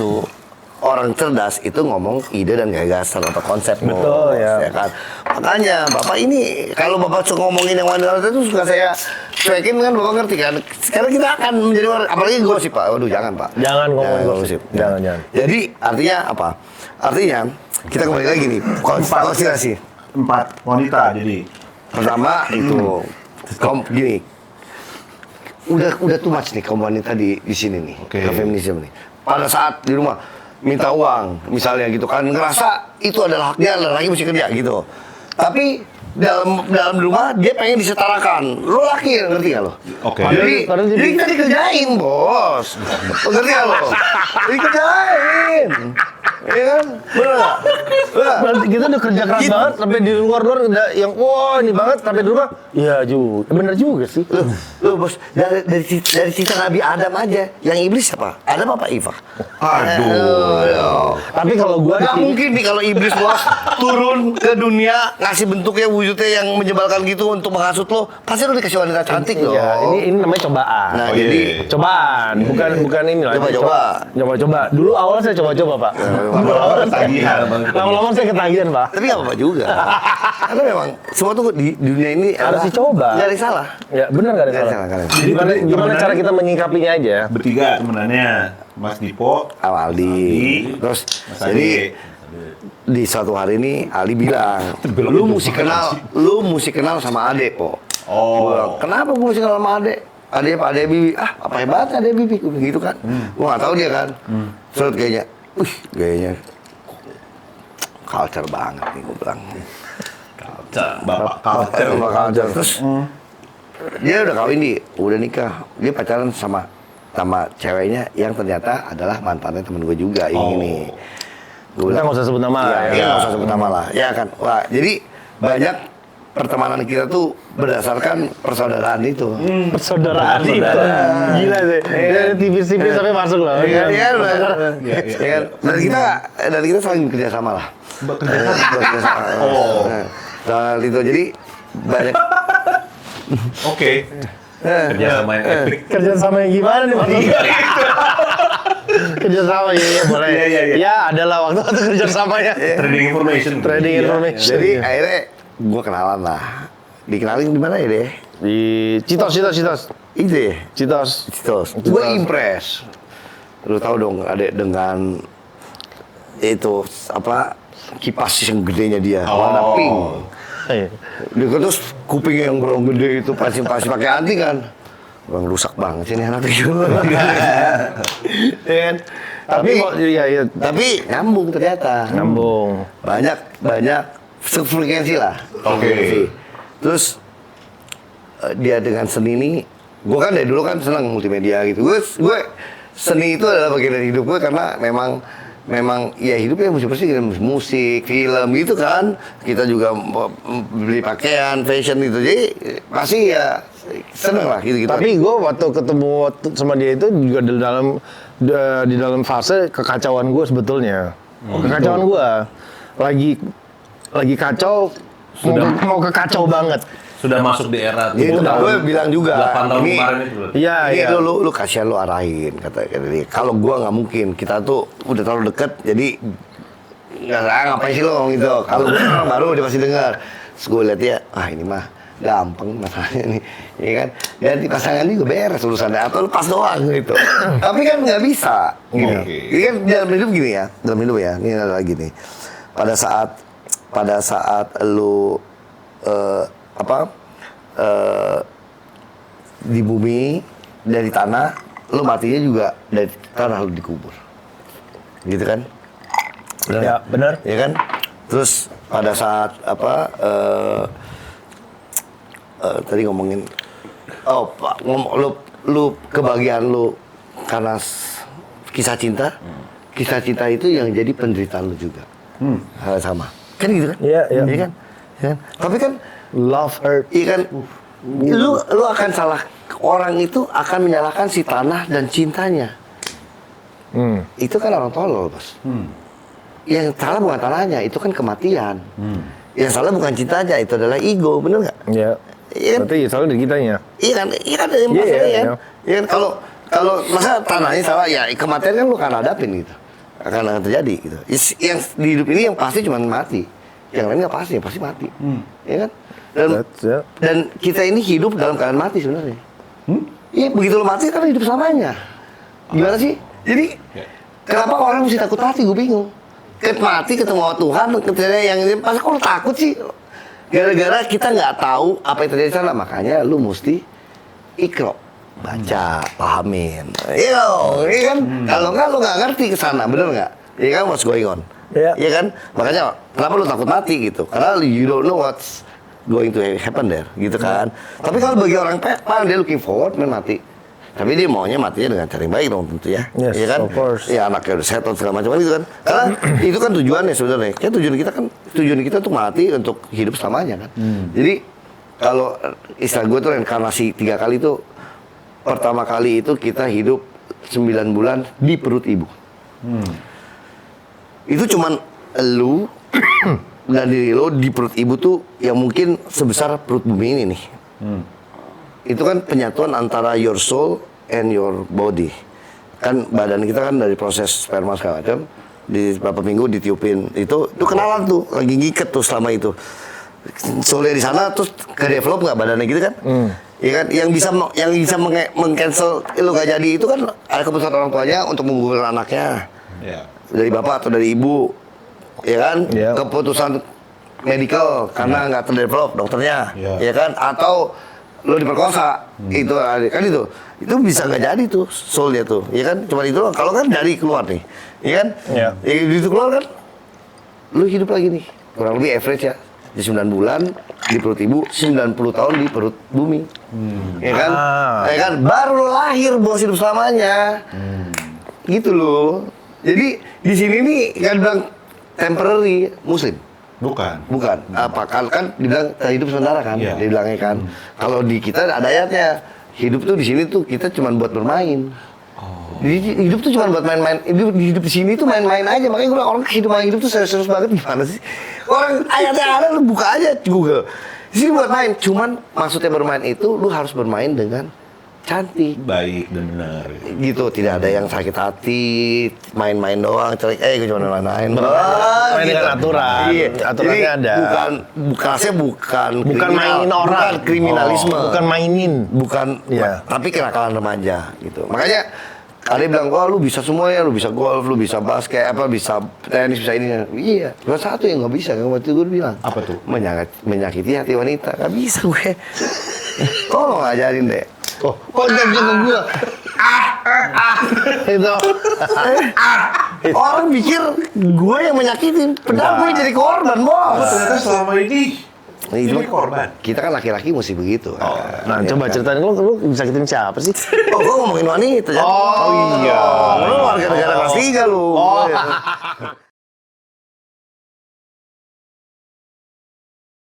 orang cerdas itu ngomong ide dan gagasan atau konsep. Betul, ya. Kan? Makanya Bapak ini kalau Bapak suka ngomongin yang wanita itu suka saya cuekin kan, Bapak ngerti kan? Sekarang kita akan menjadi apalagi gosip, Pak. Waduh, jangan, Pak. Jangan ngomongin gosip. Jangan. Jadi artinya apa? Artinya kita kembali lagi nih konspirasi. 4 wanita jadi. Pertama itu gini. Udah too much nih kaum wanita di sini nih. Oke. Ke feminisme nih. Pada saat di rumah minta uang misalnya gitu kan, ngerasa itu adalah hak dia, laki mesti kerja gitu. Tapi dalam rumah dia pengen disetarakan. Lo laki, ngerti gak lo? Oke. Jadi kita dikerjain, bos. Ngerti gak lo? Dikerjain. Iya kan? Bener gak? Berarti kita udah kerja keras banget sampai di luar udah yang wah ini banget sampai di rumah. Iya juga. Bener juga sih. Lo bos, dari cerita Nabi Adam aja, yang iblis siapa? Adam apa Eva? Aduh. Tapi kalau gua Gak mungkin nih kalau iblis bos turun ke dunia ngasih bentuknya wujudnya yang menyebalkan gitu untuk menghasut lo, pasti lo dikasih wanita cantik loh. ya, ini namanya cobaan. Nah, Oh, jadi iya. Cobaan, bukan ini lah. Coba. Dulu awalnya saya coba-coba, Pak. Dulu awalnya Tagihan. lama-lama saya ketagihan, Pak. tapi nggak apa-apa juga. Karena memang semua tuh di dunia ini Harus adalah- dicoba. Nggak ada yang salah. Ya, benar nggak ada Nggak ada salah. salah, Jadi Gimana cara kita menyikapinya aja? Bertiga temenannya. Mas Dipo, Aldi. Terus Mas jadi Ade. di suatu hari ini Ali bilang, lu mesti kenal sama Ade, Po. Oh. Gua bilang, kenapa gue mesti kenal sama Ade? Ade Bibi, apa hebatnya Ade Bibi? Gua bilang gitu kan. Gua nggak tahu dia kan. Terus gayanya culture banget nih, gue bilang. Bapak Kalter. Bapak culture. Terus dia udah kawin udah nikah. Dia pacaran sama ceweknya yang ternyata adalah mantannya temen gue juga ini. Gue Kita nggak usah sebut nama lah, Iya, ya. nggak usah sebut nama lah. Ya kan. Wah, jadi banyak pertemanan kita tuh berdasarkan persaudaraan itu. Persaudaraan itu. Gila sih. Dari tipis-tipis sampai masuk loh. Iya, iya, Iya. kan. Dan kita saling bekerja sama lah. Bekerja sama. Oh. Nah, itu jadi banyak. Oke. Kerja sama yang epic. Kerja sama yang gimana nih, Pak? Kerja sama ya boleh. Iya. Ya, adalah waktu kerja samanya. Trading information. Trading Iya. information. Jadi akhirnya gue kenalan lah. Dikenalin di mana ya deh? Di Citos. Itu ya. Citos. Gue impress. Lu tahu dong, ada dengan itu apa kipas yang gedenya dia, warna pink. Iya. Dia kan terus kupingnya yang bolong gede itu pasti pakai anting kan. Bang rusak banget sih ini anak itu. Ya kan? Tapi nyambung ternyata. Nyambung. Banyak sefrekuensi lah. Oke. Frekuensi. Terus dia dengan seni ini, gue kan dari dulu kan seneng multimedia gitu. Gue seni itu adalah bagian dari hidup gue karena memang ya hidupnya musik film gitu kan. Kita juga beli pakaian, fashion gitu. Jadi pasti ya seneng lah gitu. Tapi gue waktu ketemu sama dia itu juga di dalam fase kekacauan gue sebetulnya. Kekacauan gue lagi kacau, mau kekacau banget. Sudah masuk di era Itu gue bilang juga 8 tahun ini, kemarin itu. Iya, ini iya. lu kasihan lu arahin kata dia. Kalau gua nggak mungkin, kita tuh udah terlalu deket, jadi ngapain sih lo ngomong gitu. Kalau gua orang baru dia pasti dengar. Terus gue lihat dia, ini mah gampang masalahnya nih, ya kan? Ganti pasangan juga beres urusannya atau lepas doang gitu. Tapi kan nggak bisa. Gini. Ini kan dalam hidup gini ya, ini adalah gini. Pada saat lu di bumi dari tanah, lu matinya juga dari tanah, lu dikubur, gitu kan? Benar Ya, nggak? benar. Ya kan? Terus pada saat tadi ngomongin, lu kebahagiaan lu karena kisah cinta itu yang jadi penderitaan lu juga, hal sama, kan gitu kan? Iya, iya. Iya kan? Ya kan? Tapi kan Love hurt. iya kan, lu akan salah, orang itu akan menyalahkan si tanah dan cintanya. Itu kan orang tolol, Bos. Yang salah bukan tanahnya, itu kan kematian. Yang salah bukan cintanya, itu adalah ego, bener nggak? Iya. Iya kan? Berarti salah di kitanya. Iya kan masalahnya Iya, kan. iya. Iya kan, kalau masa tanahnya salah, ya kematian kan lu akan hadapin gitu. Akan terjadi gitu. Yang di hidup ini yang pasti cuma mati. Yang lain nggak pasti, yang pasti mati. Iya kan? Dan kita ini hidup dalam keadaan mati sebenarnya. Iya, begitu lo mati kan hidup selamanya. Gimana sih? Jadi kenapa orang mesti takut mati? Gue bingung. Mati ketemu sama Tuhan, ketemu yang ini pasti kok lo takut sih? Gara-gara kita nggak tahu apa yang terjadi di sana, makanya lu mesti ikro, baca, pahamin. Iya kan? Kalau nggak lu nggak ngerti ke sana, bener nggak? Iya kan, what's going on? Iya kan? Makanya kenapa lu takut mati gitu? Karena you don't know what's going to happen there, gitu kan. Tapi kalau bagi orang Pak, dia looking forward mati. Tapi dia maunya matinya dengan cara yang baik dong tentu ya. Yes, Iya kan? of course. Ya anaknya udah settle segala macam gitu kan. Karena itu kan tujuannya sebenarnya. Kayak tujuan kita untuk mati, untuk hidup selamanya kan. Jadi kalau istilah gue tuh reinkarnasi 3 kali itu, pertama kali itu kita hidup 9 bulan di perut ibu. Itu cuman lu dan diri lo di perut ibu tuh yang mungkin sebesar perut bumi ini nih. Itu kan penyatuan antara your soul and your body. Kan badan kita kan dari proses sperma segala macam, di beberapa minggu ditiupin itu kenalan tuh, lagi ngiket tuh selama itu. Soalnya di sana terus ke develop nggak badannya gitu kan? Ya kan, yang bisa meng-cancel lo gak jadi itu kan ada keputusan orang tuanya untuk menggugurkan anaknya. Dari bapak atau dari ibu, ya kan? Keputusan medical karena nggak terdevelop dokternya, ya kan? Atau lo diperkosa, itu kan itu bisa nggak jadi tuh soulnya tuh, ya kan? Cuma itu kalau kan dari keluar nih, ya kan? Itu keluar kan, lo hidup lagi nih, kurang lebih average ya, di 9 bulan di perut ibu, 90 tahun di perut bumi, ya kan? Ya kan? Baru lo lahir bos, hidup selamanya, gitu loh. Jadi di sini nih kan bilang temporary muslim. Bukan. Apa kan dibilang hidup sementara kan? Dibilangnya kan. Kalau di kita ada ayatnya, hidup tuh di sini tuh kita cuma buat bermain. Jadi hidup tuh cuma buat main-main. Hidup di sini tuh main-main aja. Makanya gue bilang orang kehidupan hidup tuh serius banget, gimana sih? Orang ayatnya ada, lu buka aja Google. Di sini buat main. Cuman maksudnya bermain itu lu harus bermain dengan cantik, baik dan benar. Gitu, tidak ada yang sakit hati, main-main doang, celik, gue cuma main-main. Main dengan aturan. Iya. Aturannya Jadi, ada. bukan mainin orang, bukan kriminalisme, bukan mainin, tapi kenakalan remaja gitu. Makanya ada yang bilang, lu bisa semuanya, lu bisa golf, lu bisa basket, bisa tenis, bisa ini. Iya, cuma satu yang nggak bisa, waktu itu gue bilang. Apa tuh? Menyakiti hati wanita, nggak bisa gue. Tolong ajarin deh. Kok jangan gue? Itu. Orang pikir gue yang menyakitin, padahal gue jadi korban, bos. Ternyata selama ini Itu Ini korban. Kita kan laki-laki mesti begitu. Nah, coba ceritain lu disakitin siapa sih? Oh, gua ngomongin wanita ya. Oh iya. Lu warga negara kelas 3 lu.